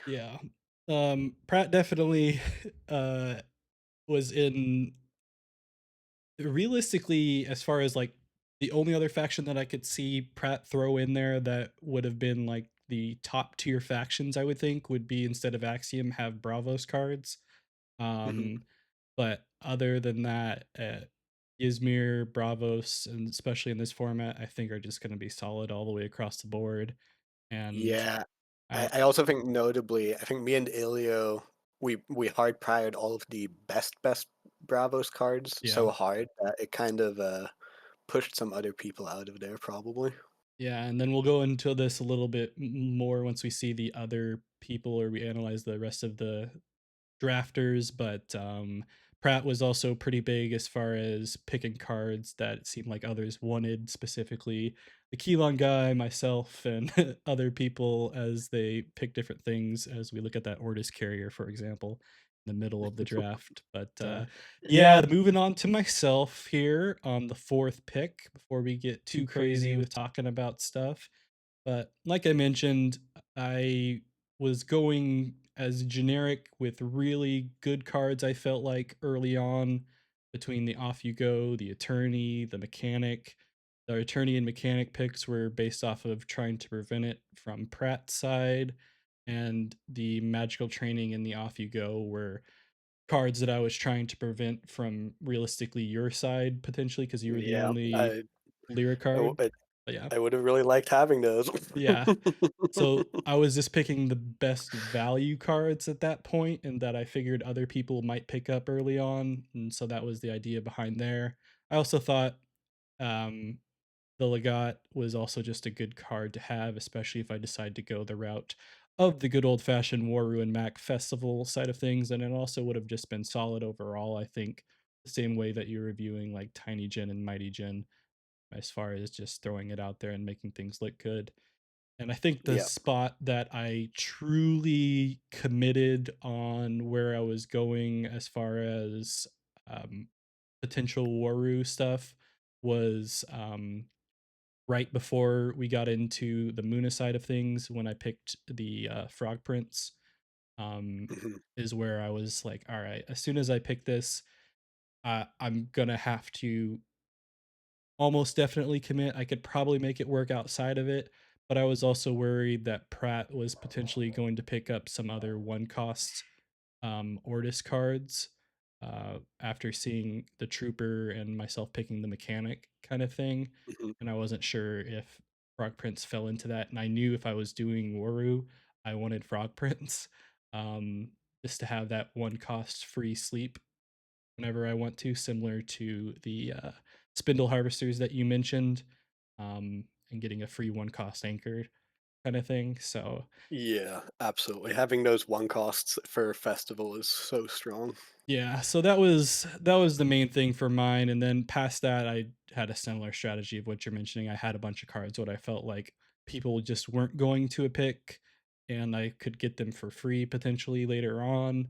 Yeah. Pratt definitely uh was in realistically as far as like the only other faction that I could see Pratt throw in there that would have been like the top tier factions I would think would be instead of Axiom have Bravos cards. Mhm. Um but other than that, Izmir, Bravos, and especially in this format, I think are just going to be solid all the way across the board. And Yeah, I I also think notably, I think me and Ellio, we hard pried all of the best Bravos cards yeah. so hard that it kind of pushed some other people out of there probably. Yeah, and then we'll go into this a little bit more once we see the other people or we analyze the rest of the drafters. But Pratt was also pretty big as far as picking cards that it seemed like others wanted, specifically the KelonGuy, myself, and other people as they pick different things. As we look at that Ortis carrier, for example, the middle of the draft. But Yeah. yeah, moving on to myself here on the fourth pick before we get too crazy with talking about stuff. But like I mentioned, I was going as generic with really good cards, I felt like early on between the Off You Go, the Attorney, the Mechanic. The Attorney and Mechanic picks were based off of trying to prevent it from Pratt's side, and the Magical Training and the Off You Go were cards that I was trying to prevent from realistically your side potentially because you were the Yeah, only Lyra I w card. But yeah. I would have really liked having those. Yeah. So I was just picking the best value cards at that point, and that I figured other people might pick up early on, and so that was the idea behind there. I also thought um, the Legat was also just a good card to have, especially if I decide to go the route of the good old fashioned War Ruin Mac Festival side of things, and it also would have just been solid overall. I think the same way that you're reviewing like Tiny Gen and Mighty Gen, as far as just throwing it out there and making things look good. And I think the Yeah. spot that I truly committed on where I was going as far as um, potential Waru stuff was right before we got into the Muna side of things when I picked the Frog Prince. Mhm. Is where I was like, all right, as soon as I pick this, I'm gonna have to almost definitely commit. I could probably make it work outside of it, but I was also worried that Pratt was potentially going to pick up some other one cost Ortis cards after seeing the Trooper and myself picking the Mechanic kind of thing. Mhm. And I wasn't sure if Frog Prince fell into that. And I knew if I was doing Waru, I wanted Frog Prince um, just to have that one cost free sleep whenever I want to, similar to the spindle harvesters that you mentioned, and getting a free one cost anchored kind of thing. So Yeah, absolutely. Having those one costs for a festival is so strong. yeah, so that was the main thing for mine, and then past that, I had a similar strategy of what you're mentioning. I had a bunch of cards what I felt like people just weren't going to a pick, and I could get them for free potentially later on,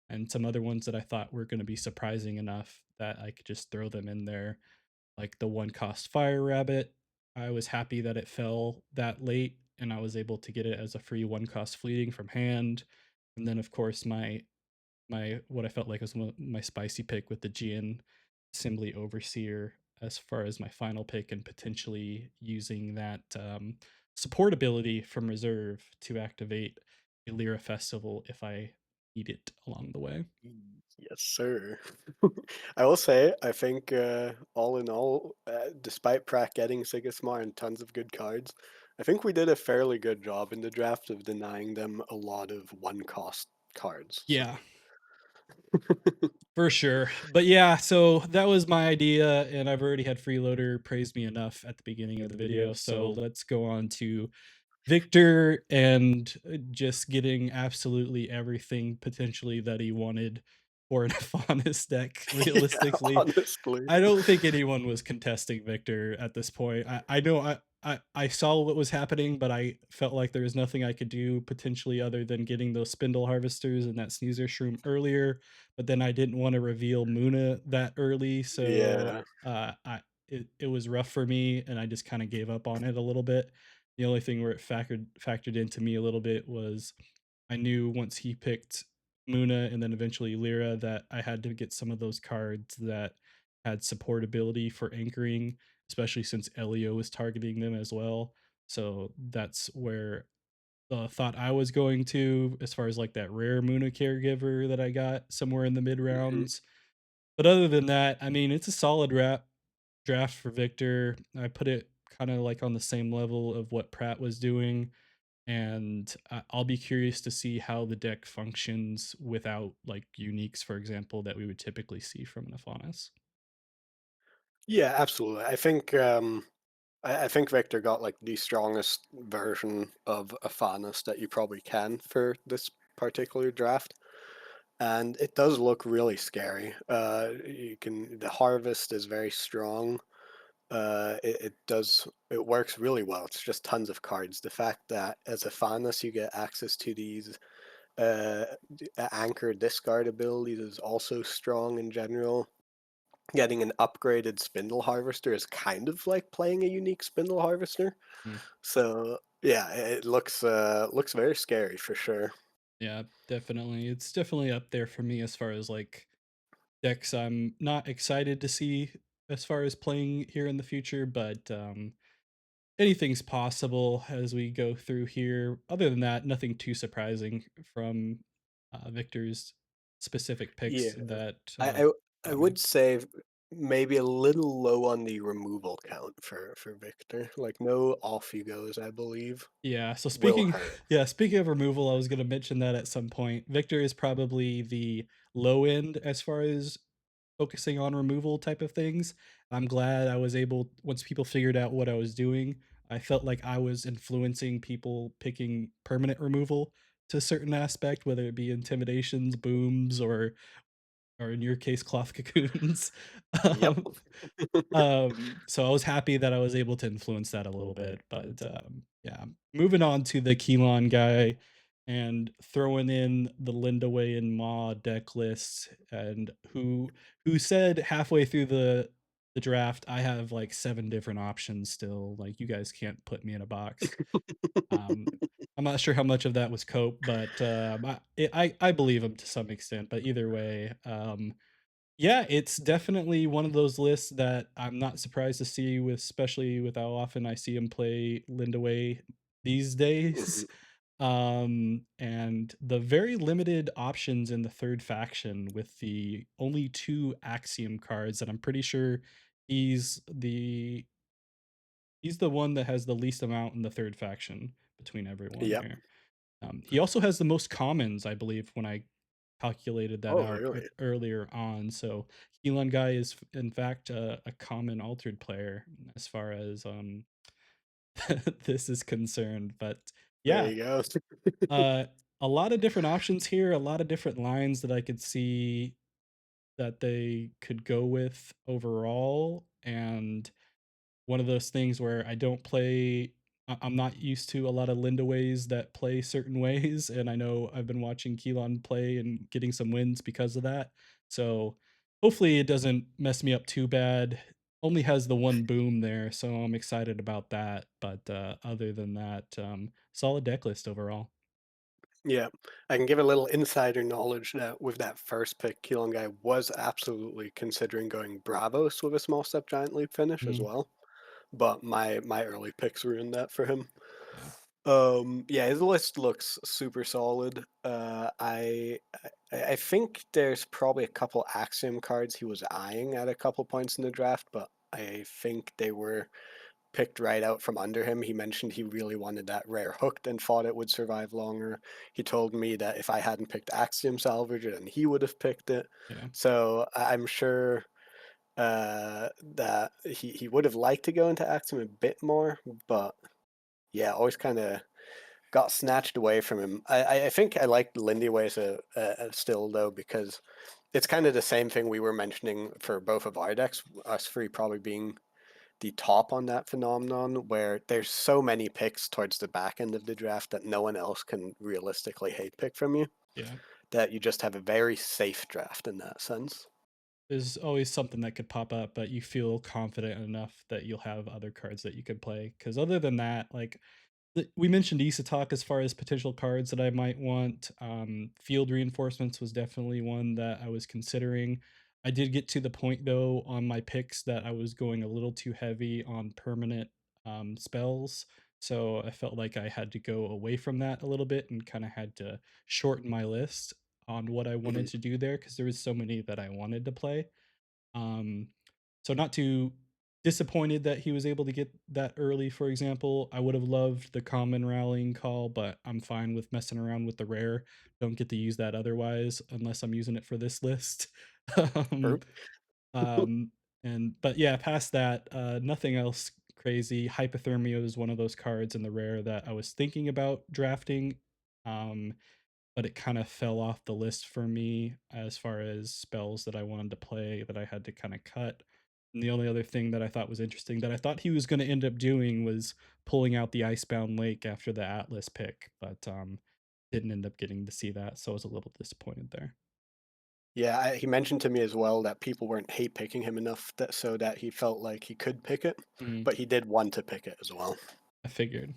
and some other ones that I thought were going to be surprising enough that I could just throw them in there, like the one cost Fire Rabbit. I was happy that it fell that late, and I was able to get it as a free one cost fleeting from hand. And then, of course, my what I felt like was my spicy pick with the GN Assembly Overseer as far as my final pick, and potentially using that support ability from reserve to activate a Lyra Festival if I need it along the way. Yes, sir. I will say, I think, all in all, despite Pratt getting Sigismar and tons of good cards, I think we did a fairly good job in the draft of denying them a lot of one-cost cards, Yeah, so for sure. But yeah, so that was my idea, and I've already had Fre3loder praise me enough at the beginning of the video. So let's go on to Viktor and just getting absolutely everything potentially that he wanted for an Afanis deck, yeah, realistically. honestly. I don't think anyone was contesting Viktor at this point. I know I saw what was happening, but I felt like there was nothing I could do potentially other than getting those spindle harvesters and that sneezer shroom earlier. But then I didn't want to reveal Muna that early, so Yeah. it was rough for me, and I just kind of gave up on it a little bit. The only thing where it factored into me a little bit was I knew once he picked Muna and then eventually Lyra that I had to get some of those cards that had support ability for anchoring, especially since Ellio was targeting them as well. So that's where the thought I was going to, as far as like that rare Muna caregiver that I got somewhere in the mid Mhm. rounds. But other than that, I mean, it's a solid draft for Viktor. I put it kind of like on the same level of what Pratt was doing, and I'll be curious to see how the deck functions without like uniques, for example, that we would typically see from an Afanis. Yeah, absolutely. I think Viktor got, like, the strongest version of Afanis that you probably can for this particular draft. And it does look really scary. You can the harvest is very strong. It works really well. It's just tons of cards. The fact that as a Fanus you get access to these Anchor discard abilities is also strong in general. Getting an upgraded Spindle Harvester is kind of like playing a unique Spindle Harvester. Mm. So yeah, it looks very scary for sure. Yeah, definitely. It's definitely up there for me as far as like decks I'm not excited to see as far as playing here in the future, but anything's possible as we go through here. Other than that, nothing too surprising from Victor's specific picks Yeah, that I I, I got me. would say maybe a little low on the removal count for Victor. Like no off he goes, I believe, Yeah, so will speaking hurt. yeah, speaking of removal, I was gonna mention that at some point. Victor is probably the low end as far as focusing on removal type of things. I'm glad I was able once people figured out what I was doing, I felt like I was influencing people picking permanent removal to a certain aspect, whether it be intimidations, booms, or in your case, cloth cocoons. Yep. Um, so I was happy that I was able to influence that a little bit, but, yeah, moving on to the KelonGuy and throwing in the Lindaway and Ma deck lists and who said halfway through the draft, "I have, like, 7 different options still, like, you guys can't put me in a box." Um, I'm not sure how much of that was cope, but, I believe him to some extent, but either way, yeah, it's definitely one of those lists that I'm not surprised to see with especially with how often I see him play Lindaway these days. Mhm. And the very limited options in the third faction with the only 2 Axiom cards that I'm pretty sure he's the he's the one that has the least amount in the third faction between everyone Yep. here. He also has the most commons, I believe, when I calculated that Oh, out really? earlier on. So KelonGuy is in fact a common altered player as far as this is concerned. But There yeah, you go. uh, a lot of different options here, a lot of different lines that I could see that they could go with overall, and one of those things where I don't play I'm not used to a lot of Linda ways that play certain ways, and I know I've been watching Keelan play and getting some wins because of that. So hopefully it doesn't mess me up too bad. Only has the one boom there, so I'm excited about that. But other than that, solid deck list overall. Yeah, I can give a little insider knowledge that with that first pick, Keelan guy was absolutely considering going Bravos with a small step giant leap finish as Mm, well, but my early picks ruined that for him. yeah, Yeah, his list looks super solid. I think there's probably a couple Axiom cards he was eyeing at a couple points in the draft, but I think they were picked right out from under him. He mentioned he really wanted that rare hooked and thought it would survive longer. He told me that if I hadn't picked Axiom Salvager, then he would have picked it. yeah. So I'm sure that he would have liked to go into Axiom a bit more, but yeah, always kind of got snatched away from him. I think I like Lindy Way as still though because it's kind of the same thing we were mentioning for both of our decks. Us three probably being the top on that phenomenon, where there's so many picks towards the back end of the draft that no one else can realistically hate pick from you. Yeah. That you just have a very safe draft in that sense. There's always something that could pop up, but you feel confident enough that you'll have other cards that you could play. Because other than that, like we mentioned Isatok as far as potential cards that I might want. Field reinforcements was definitely one that I was considering. I did get to the point though on my picks that I was going a little too heavy on permanent spells. So I felt like I had to go away from that a little bit and kind of had to shorten my list on what I wanted Mhm. to do there because there was so many that I wanted to play. Um, so not too disappointed that he was able to get that early, for example. I would have loved the common rallying call, but I'm fine with messing around with the rare. Don't get to use that otherwise unless I'm using it for this list. um, True. um, and but yeah, past that, nothing else crazy. Hypothermia is one of those cards in the rare that I was thinking about drafting. Um, but it kind of fell off the list for me as far as spells that I wanted to play that I had to kind of cut. And the only other thing that I thought was interesting that I thought he was going to end up doing was pulling out the Icebound Lake after the Atlas pick. But didn't end up getting to see that, so I was a little disappointed there. Yeah, he mentioned to me as well that people weren't hate picking him enough that so that he felt like he could pick it, Mhm. but he did want to pick it as well. I figured.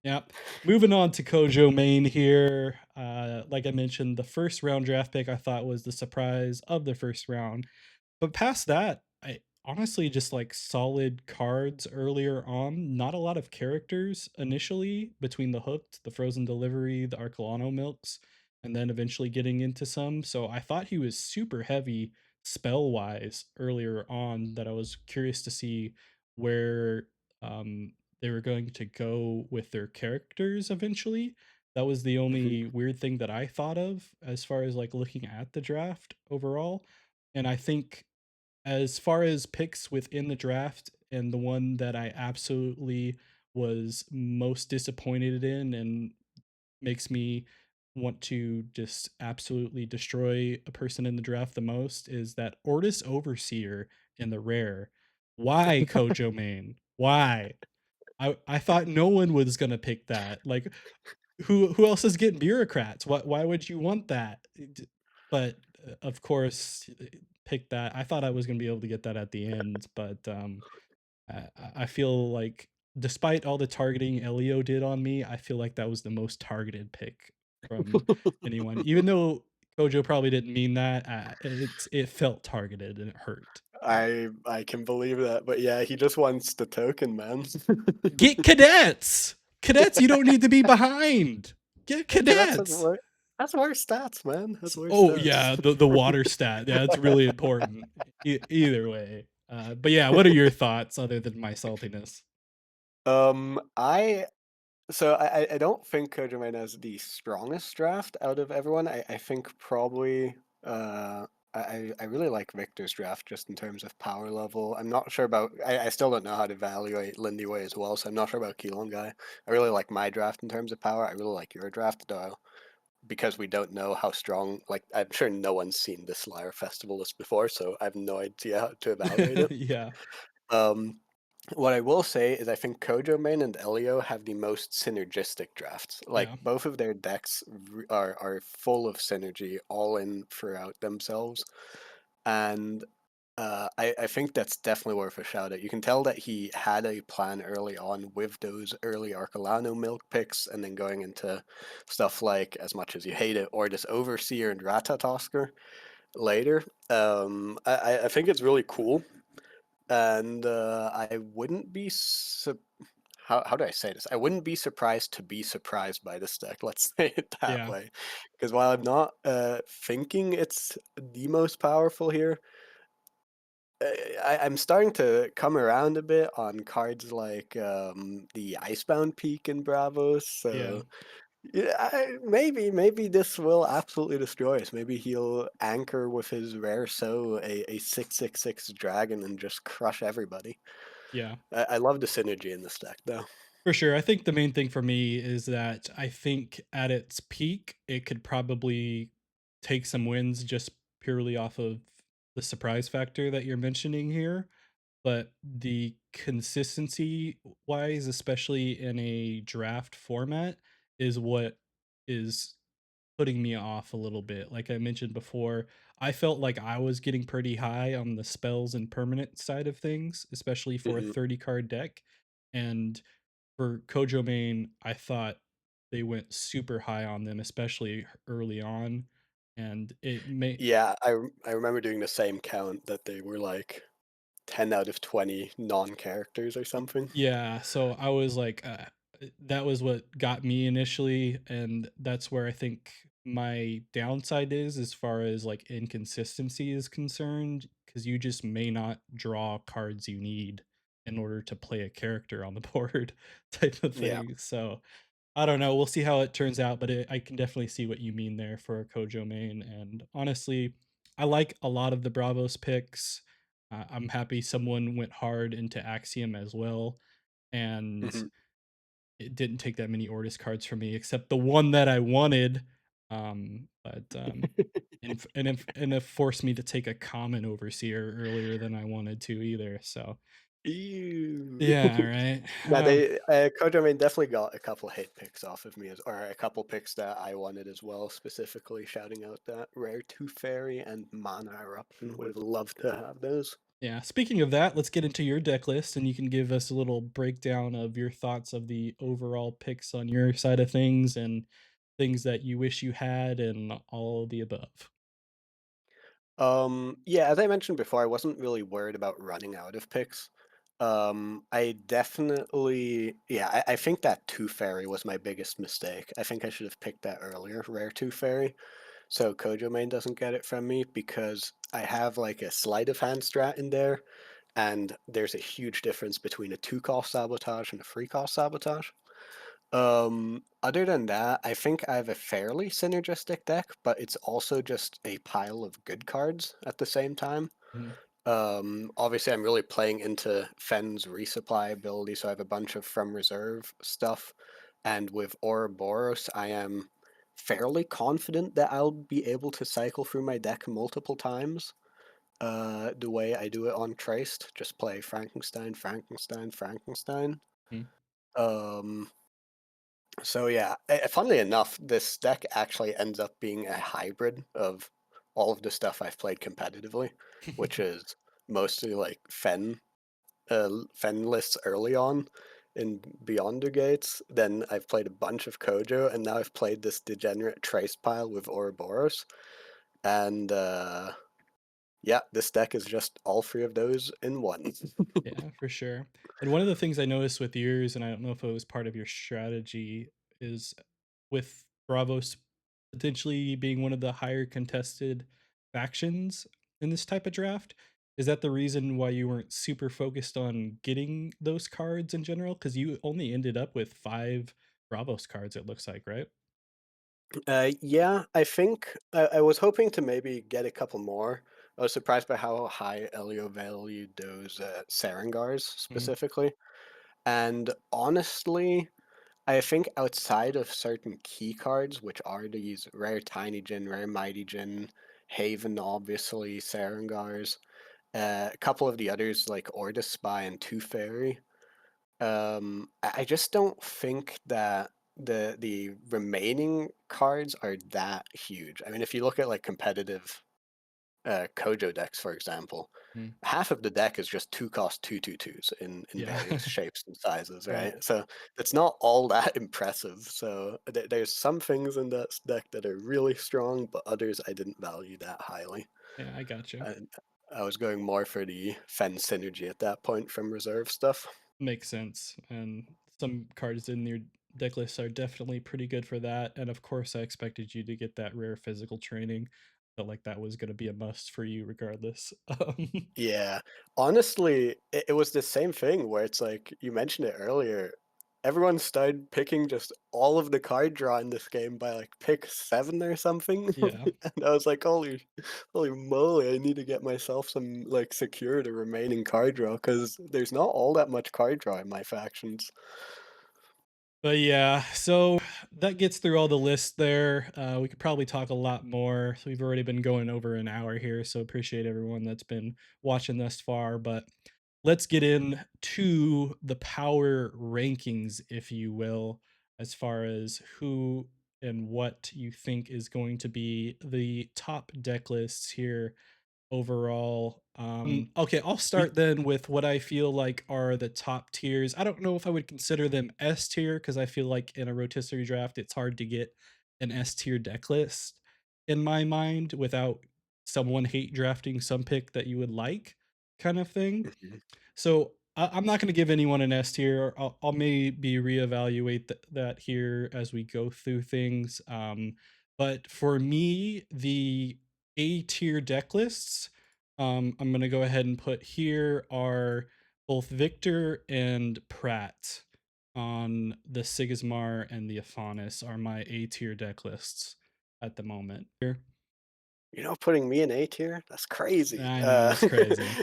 Yeah. Moving on to KojoMain here. Like I mentioned, the first round draft pick I thought was the surprise of the first round. But past that, I honestly just like solid cards earlier on. Not a lot of characters initially between the Hooked, the Frozen Delivery, the Arcolano Milks, and then eventually getting into some. So I thought he was super heavy spell wise earlier on, that I was curious to see where they were going to go with their characters eventually. That was the Mhm. only weird thing that I thought of as far as like looking at the draft overall. And I think as far as picks within the draft, and the one that I absolutely was most disappointed in and makes me want to just absolutely destroy a person in the draft the most, is that Ortis Overseer in the rare. Why KojoMain? Why? I thought no one was gonna pick that. Like, who else is getting bureaucrats? Why would you want that? But of course, pick that. I thought I was gonna be able to get that at the end, but I feel like despite all the targeting Ellio did on me, I feel like that was the most targeted pick from anyone. Even though Kojo probably didn't mean that, it felt targeted and it hurt. I can believe that, but yeah, he just wants the token, man. Get cadets. Cadets, you don't need to be behind. Get Okay, cadets. that's worse stats, man. That's worse Oh stats. yeah, the water stat. Yeah, it's really important. Either way. But yeah, what are your thoughts other than my saltiness? I So I don't think KojoMain has the strongest draft out of everyone. I think probably I really like Viktor's draft just in terms of power level. I'm not sure about I still don't know how to evaluate Lindy Way as well, so I'm not sure about KelonGuy. I really like my draft in terms of power. I really like your draft though, because we don't know how strong, like I'm sure no one's seen this Slayer Festival list before, so I have no idea how to evaluate it. Yeah, Um what I will say is I think KojoMain and Ellio have the most synergistic drafts. Like yeah, both of their decks are full of synergy, all in throughout themselves, and I think that's definitely worth a shout out. You can tell that he had a plan early on with those early Arcolano milk picks, and then going into stuff like, as much as you hate it, or this Overseer and Prattatoskr later. I think it's really cool, and I wouldn't be how do I say this? I wouldn't be surprised to be surprised by this deck. Let's say it that yeah, way, because while I'm not thinking it's the most powerful here, I'm starting to come around a bit on cards like the Icebound Peak in Bravos. yeah, So yeah, maybe this will absolutely destroy us. Maybe he'll anchor with his rare a 6/6/6 dragon and just crush everybody. yeah. I love the synergy in this deck, though. For sure. I think the main thing for me is that I think at its peak, it could probably take some wins just purely off of the surprise factor that you're mentioning here. But the consistency wise, especially in a draft format, is what is putting me off a little bit. Like I mentioned before, I felt like I was getting pretty high on the spells and permanent side of things, especially for a Mhm. 30 card deck. And for KojoMain, I thought they went super high on them, especially early on. And it may Yeah, I remember doing the same count that they were like 10 out of 20 non-characters or something. Yeah, so I was like, that was what got me initially, and that's where I think my downside is as far as like inconsistency is concerned, because you just may not draw cards you need in order to play a character on the board type of Yeah. thing. So I don't know. We'll see how it turns out, but I can definitely see what you mean there for KojoMain. And honestly, I like a lot of the Bravos picks. I'm happy someone went hard into Axiom as well, and Mhm. it didn't take that many Ortis cards for me, except the one that I wanted. And it forced me to take a common Overseer earlier than I wanted to either. So Ew. Yeah, right. Yeah, they KojoMain definitely got a couple hit picks off of me, or a couple picks that I wanted as well. Specifically, shouting out that rare Tooth Fairy and Mana Eruption. Would have loved to have those. Yeah. Speaking of that, let's get into your deck list, and you can give us a little breakdown of your thoughts of the overall picks on your side of things and things that you wish you had and all of the above. Yeah, as I mentioned before, I wasn't really worried about running out of picks. I definitely, yeah, I think that Tooth Fairy was my biggest mistake. I think I should have picked that earlier, rare Tooth Fairy, so KojoMain doesn't get it from me because I have like a sleight of hand strat in there, and there's a huge difference between a 2-cost sabotage and a 3-cost sabotage. Other than that, I think I have a fairly synergistic deck, but it's also just a pile of good cards at the same time. Mhm. Obviously, I'm really playing into Fen's resupply ability, so I have a bunch of from reserve stuff. And with Ouroboros, I am fairly confident that I'll be able to cycle through my deck multiple times. The way I do it on Traced, just play Frankenstein, Frankenstein, Frankenstein. Mhm. Um, so yeah, funnily enough, this deck actually ends up being a hybrid of all of the stuff I've played competitively, which is mostly like Fen lists early on in Beyond the Gates. Then I've played a bunch of Kojo, and now I've played this degenerate Trace pile with Ouroboros. And yeah, this deck is just all three of those in one. Yeah, for sure. And one of the things I noticed with yours, and I don't know if it was part of your strategy, is with Bravos potentially being one of the higher contested factions in this type of draft. Is that the reason why you weren't super focused on getting those cards in general? Because you only ended up with 5 Bravos cards, it looks like, right? Yeah, I think I was hoping to maybe get a couple more. I was surprised by how high Ellio valued those Sarangars Mhm. specifically. And honestly, I think outside of certain key cards, which are these rare Tiny Jin, rare Mighty Jin, Haven, obviously, Sarangars, a couple of the others like Orda Spy and Two Fairy, I just don't think that the remaining cards are that huge. I mean, if you look at like competitive Kojo decks, for example, Mhm. half of the deck is just 2-cost 2/2/2s in Yeah. various shapes and sizes, Right. right? So it's not all that impressive. So there's some things in that deck that are really strong, but others I didn't value that highly. Yeah, I gotcha. And I was going more for the Fen synergy at that point from reserve stuff. Makes sense, and some cards in your deck list are definitely pretty good for that, and of course, I expected you to get that rare physical training. Felt like that was gonna be a must for you regardless. Yeah. Honestly, it was the same thing where it's like you mentioned it earlier. Everyone started picking just all of the card draw in this game by like pick 7 or something. Yeah, And I was like, holy moly, I need to get myself some like secure the remaining card draw because there's not all that much card draw in my factions. but yeah, so that gets through all the lists there. We could probably talk a lot more. So we've already been going over an hour here, so appreciate everyone that's been watching thus far, but let's get into the power rankings, if you will, as far as who and what you think is going to be the top deck lists here overall. Okay, I'll We start then with what I feel like are the top tiers. I don't know if I would consider them S tier because I feel like in a rotisserie draft, it's hard to get an S tier deck list in my mind without someone hate drafting some pick that you would like, kind of thing. Mhm. So I'm not going to give anyone an S tier. I'll maybe reevaluate that here as we go through things. But for me, the A tier deck lists, I'm going to go ahead and put here are both Viktor and Pratt on the Sigismar and the Aphanis are my A tier deck lists at the moment. Here. Putting me in A tier? That's crazy. I know it's crazy.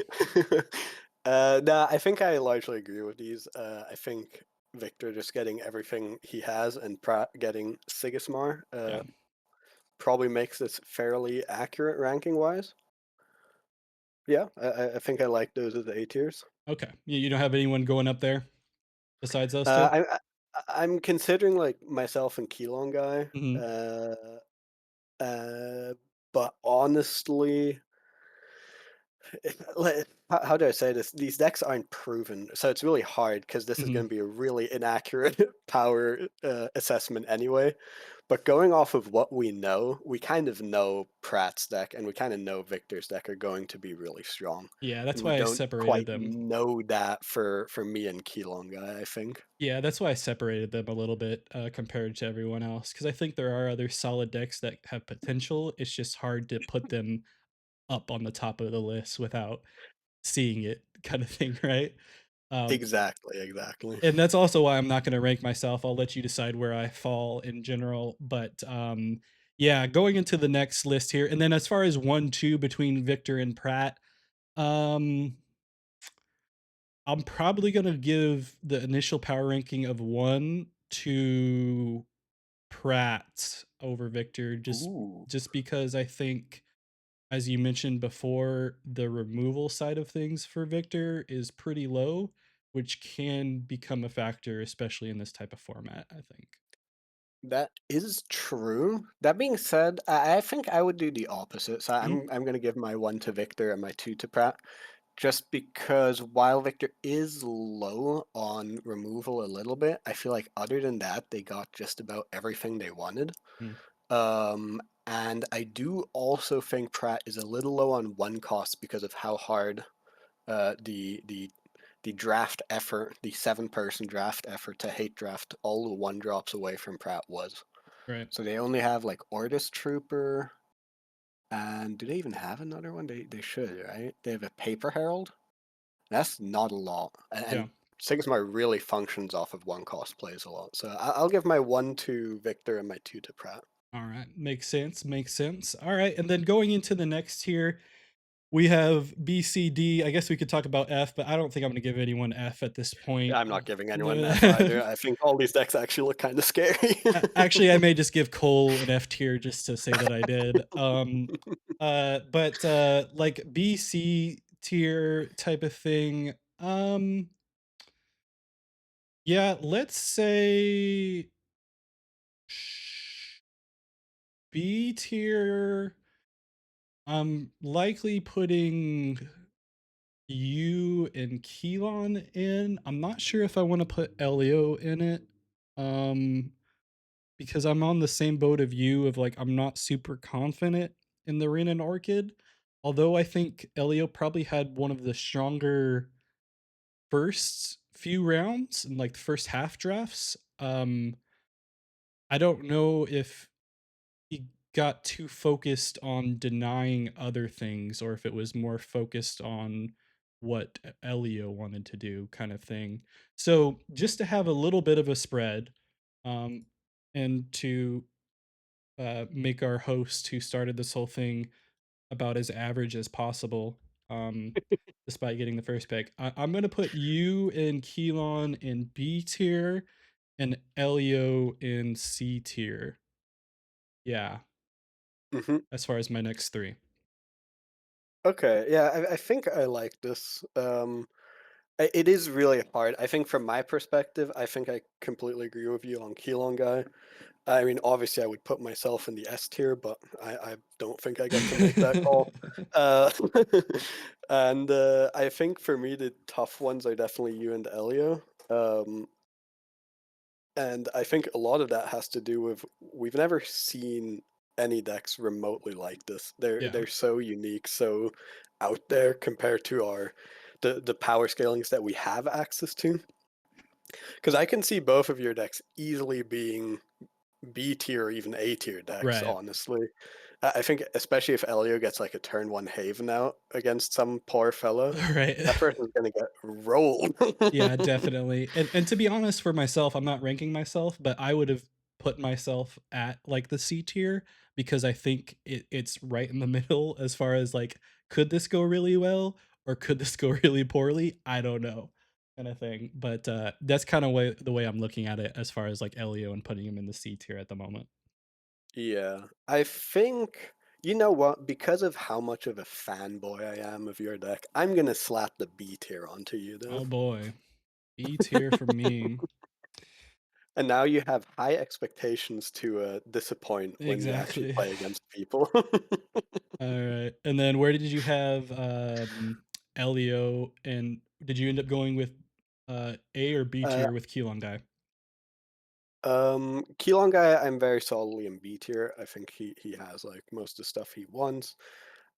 Nah, I think I largely agree with these. I think Viktor just getting everything he has and Pratt getting Sigismar Yeah. probably makes this fairly accurate ranking wise. Yeah, I think I like those as A tiers. Okay. You don't have anyone going up there besides those 2? I'm considering, like, myself and KelonGuy, Mhm. uh, but honestly, like, how do I say this? These decks aren't proven, so it's really hard because this is Mhm. gonna be a really inaccurate power, assessment anyway. But going off of what we know, we kind of know Pratt's deck and we kinda know Viktor's deck are going to be really strong, Yeah, and that's we why I don't separated quite them. know that for me and KelonGuy, I think. Yeah, that's why I separated them a little bit, compared to everyone else, because I think there are other solid decks that have potential. It's just hard to put them up on the top of the list without seeing it kind of thing, right? Um, Exactly, exactly. and that's also why I'm not gonna rank myself. I'll let you decide where I fall in general, but, yeah, going into the next list here, and then as far as 1, 2 between Viktor and Pratt, um, I'm probably gonna give the initial power ranking of 1 to Pratt over Viktor, Ooh. just because I think, as you mentioned before, the removal side of things for Viktor is pretty low, which can become a factor, especially in this type of format, I think. That is true. That being said, I think I would do the opposite. So Mhm, I'm gonna give my 1 to Viktor and my 2 to Pratt, just because while Viktor is low on removal a little bit, I feel like other than that, they got just about everything they wanted. mm, And I do also think Pratt is a little low on one cost because of how hard the draft effort, the 7-person draft effort to hate draft all the 1 drops away from Pratt was. right. So they only have like Ordis Trooper, and do they even have another one? They should, right? They have a Paper Herald. That's not a lot, Yeah. and Sigmar really functions off of 1 cost plays a lot. So I'll give my 1 to Viktor and my 2 to Pratt. All right. Makes sense. Makes sense. All right. And then going into the next tier, we have B, C, D. I guess we could talk about F, but I don't think I'm going to give anyone F at this point. I'm not giving anyone an F either. I think all these decks actually look kind of scary. Actually, I may just give Cole an F tier just to say that I did. But like B, C tier type of thing. Yeah, let's say B tier. I'm likely putting you and Keelan in. I'm not sure if I want to put Ellio in it. Um, because I'm on the same boat of you of like I'm not super confident in the Rin and Orchid. Although I think Ellio probably had one of the stronger first few rounds and like the first half drafts. I don't know if he got too focused on denying other things or if it was more focused on what Elio wanted to do kind of thing. So just to have a little bit of a spread, um, and to make our host who started this whole thing about as average as possible, despite getting the first pick. I'm gonna put you and Keelan in B tier and Elio in C tier. Yeah, Mhm. as far as my next three. Okay, yeah, I think I like this. It is really hard. I think from my perspective, I think I completely agree with you on Keelon guy. I mean, obviously, I would put myself in the S tier, but I don't think I get to make that call. Uh, and I think for me, the tough ones are definitely you and Elio. Um, and I think a lot of that has to do with we've never seen any decks remotely like this. Yeah, They're so unique, so out there compared to our the power scalings that we have access to. Because I can see both of your decks easily being B tier or even A tier decks, right. honestly. I think especially if Elio gets like a turn one Haven out against some poor fella, Right. that person's gonna get rolled. Yeah, definitely. And to be honest for myself, I'm not ranking myself, but I would have put myself at like the C tier because I think it's right in the middle as far as like could this go really well or could this go really poorly? I don't know kind of thing. But that's kind of way the way I'm looking at it as far as like Elio and putting him in the C tier at the moment. Yeah, I think You know what? Because of how much of a fanboy I am of your deck, I'm gonna slap the B tier onto you though. Oh boy. B tier for me. And now you have high expectations to disappoint when you actually Exactly. play against people. Alright, and then where did you have, Ellio, and did you end up going with, A or B uh, tier with KelonGuy? KelonGuy, I'm very solidly in B tier. I think he has like most of the stuff he wants.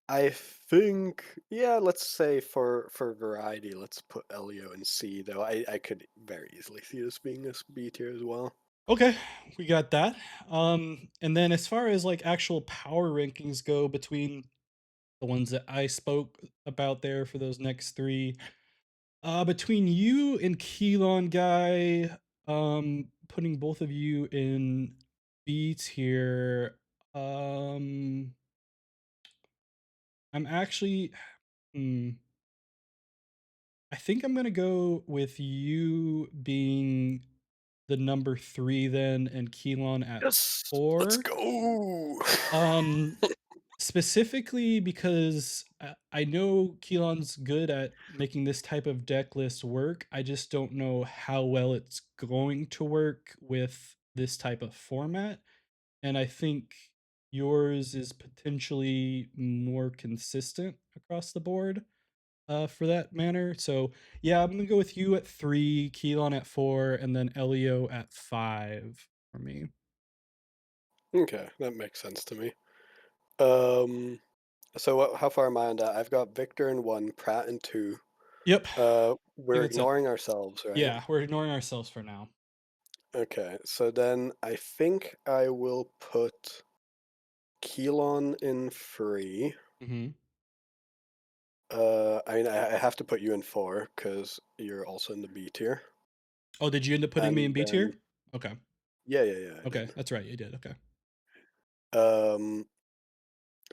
I think, yeah, let's say for variety, let's put Elio in C, though I could very easily see this being a B tier as well. Okay, we got that. And then as far as, like, actual power rankings go between the ones that I spoke about there for those next 3, between you and KelonGuy, putting both of you in B tier, I'm actually hmm, I think I'm gonna go with you being the number 3 then, and Keelan at Yes, let's 4. go. Um, Specifically because I know Keelan's good at making this type of deck list work. I just don't know how well it's going to work with this type of format. And I think yours is potentially more consistent across the board for that manner. So yeah, I'm gonna go with you at 3, Keelan at 4, and then Elio at 5 for me. Okay, that makes sense to me. Um, so how far am I on that? I've got Viktor in one, Pratt in two. Yep. I We're think that's it. ignoring ourselves, right? Yeah, we're ignoring ourselves for now. Okay, so then I think I will put Keelon in three. Mhm. I mean, I have to put you in four because you're also in the B tier. Oh, did you end up putting me in And B then, tier? Okay. yeah, yeah, yeah, I Okay, did. that's right, you did, okay. Um,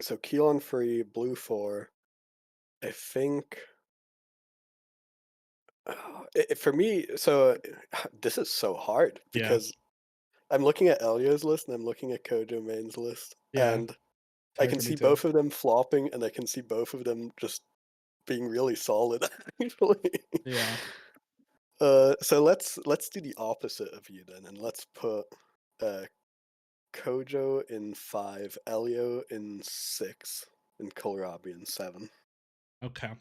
so Keelon three, blue four. I think for me, so this is so hard Yeah, because I'm looking at Ellio's list and I'm looking at KojoMain's list, yeah, and it's I hard can for me see too. both of them flopping, and I can see both of them just being really solid, actually. Yeah, So let's do the opposite of you then, and let's put uh, Kojo in five, Ellio in six, and Kohlrabi in seven. okay.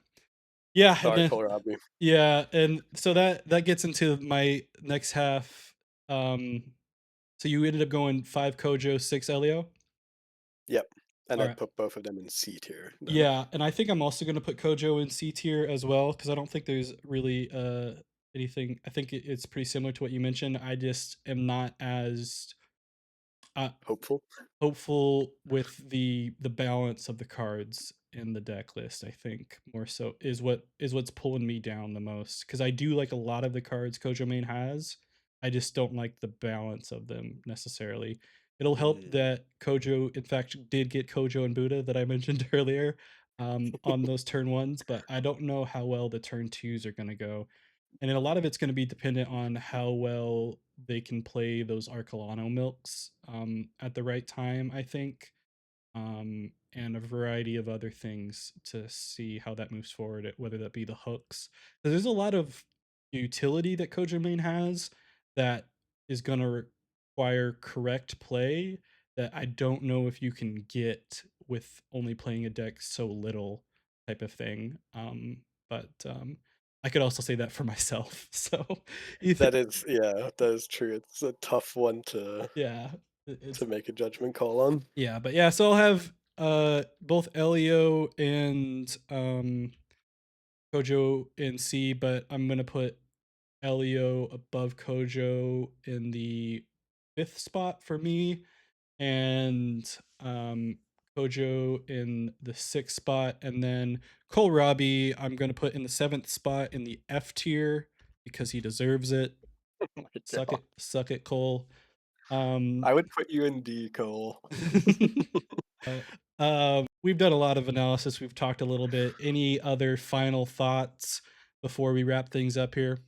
Yeah, and Sorry, then Kohlrabi. yeah, and so that gets into my next half. So you ended up going 5 Kojo, 6 Elio? Yep, and I'd Alright. put both of them in C tier then. Yeah, and I think I'm also gonna put Kojo in C tier as well because I don't think there's really, anything. I think it's pretty similar to what you mentioned. I just am not as, uh Hopeful. hopeful with the balance of the cards in the deck list. I think more so is what's pulling me down the most because I do like a lot of the cards KojoMain has. I just don't like the balance of them necessarily. It'll help Mm. that Kojo, in fact, did get Kojo and Buddha that I mentioned earlier on those turn ones, but I don't know how well the turn twos are going to go. And then a lot of it's gonna be dependent on how well they can play those Arcolano milks, at the right time, I think, and a variety of other things to see how that moves forward, whether that be the hooks. 'Cause there's a lot of utility that KojoMain has that is gonna require correct play that I don't know if you can get with only playing a deck so little type of thing. But I could also say that for myself. So either That is, yeah, that is true. It's a tough one yeah, to it's make a judgment call on. yeah, but yeah, so I'll have both Elio and Kojo in C, but I'm gonna put Elio above Kojo in the fifth spot for me, and Kojo in the sixth spot, and then Kohlrabi I'm gonna put in the seventh spot in the F tier because he deserves it. Oh my god. Suck it, Cole. Um, I would put you in D, Cole. but we've done a lot of analysis. We've talked a little bit. Any other final thoughts before we wrap things up here?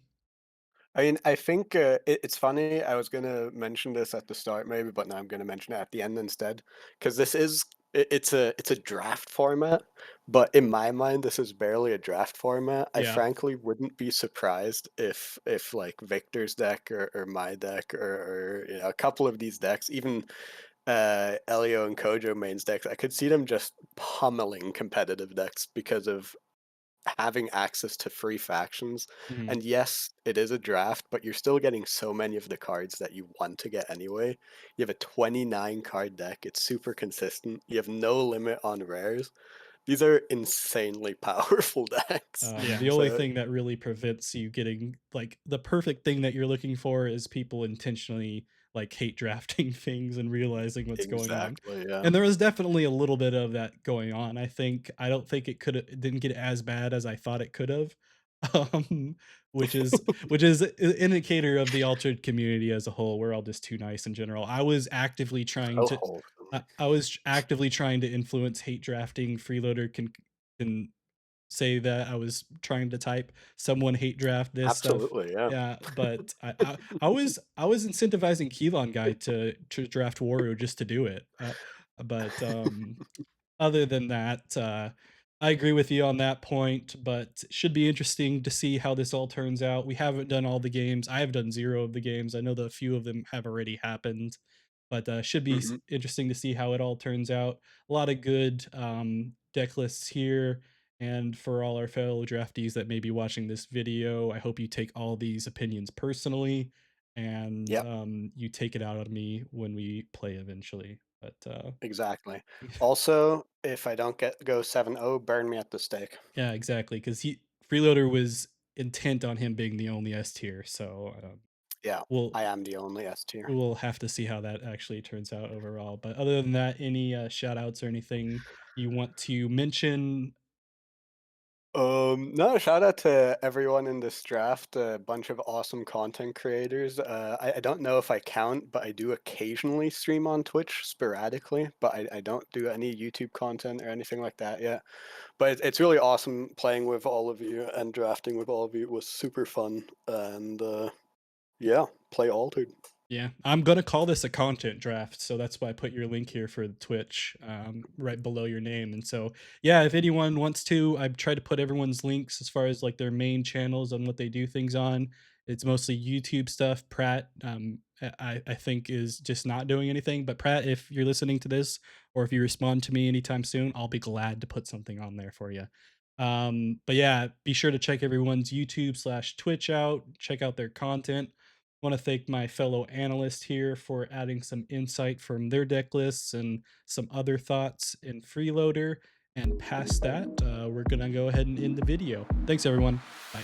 I mean, I think it's funny. I was gonna mention this at the start, maybe, but now I'm gonna mention it at the end instead, because this is it's a draft format, but in my mind, this is barely a draft format. I Yeah. frankly wouldn't be surprised if like Viktor's deck or my deck or you know, a couple of these decks, even Ellio and KojoMain's decks, I could see them just pummeling competitive decks because of having access to free factions. Mhm. And yes, it is a draft, but you're still getting so many of the cards that you want to get anyway. You have a 29 card deck, it's super consistent. You have no limit on rares. These are insanely powerful decks. The Yeah. only So thing that really prevents you getting like the perfect thing that you're looking for is people intentionally like hate drafting things and realizing what's going on. exactly, yeah. And there was definitely a little bit of that going on. I don't think it didn't get as bad as I thought it could have. Um, which is an indicator of the altered community as a whole. We're all just too nice in general. So wholesome. I was actively trying to influence hate drafting. Freeloader can say that I was trying to type someone hate draft this stuff. Absolutely, yeah. Yeah, but I was incentivizing KelonGuy to draft Wario just to do it. But other than that, I agree with you on that point, but it should be interesting to see how this all turns out. We haven't done all the games. I have done 0 of the games. I know that a few of them have already happened, but should be Mhm. interesting to see how it all turns out. A lot of good deck lists here. And for all our fellow draftees that may be watching this video, I hope you take all these opinions personally and Yep. you take it out on me when we play eventually. But Exactly. Also, if I don't go 7-0, burn me at the stake. yeah, exactly. Because Freeloader was intent on him being the only S tier. So Yeah, we'll I am the only S tier. we'll have to see how that actually turns out overall. But other than that, any shout outs or anything you want to mention? No, shout out to everyone in this draft. A bunch of awesome content creators. I don't know if I count, but I do occasionally stream on Twitch sporadically, but I don't do any YouTube content or anything like that yet. But it's really awesome playing with all of you and drafting with all of you. It was super fun. And yeah, play Altered. Yeah, I'm gonna call this a content draft, so that's why I put your link here for the Twitch, right below your name. And so, yeah, if anyone wants to, I've tried to put everyone's links as far as like their main channels and what they do things on. It's mostly YouTube stuff. Pratt, I think is just not doing anything. But Pratt, if you're listening to this, or if you respond to me anytime soon, I'll be glad to put something on there for you. But yeah, be sure to check everyone's YouTube/Twitch out. Check out their content. Want to thank my fellow analyst here for adding some insight from their deck lists and some other thoughts in Freeloader. And past that, we're going to go ahead and end the video. Thanks, everyone. Bye.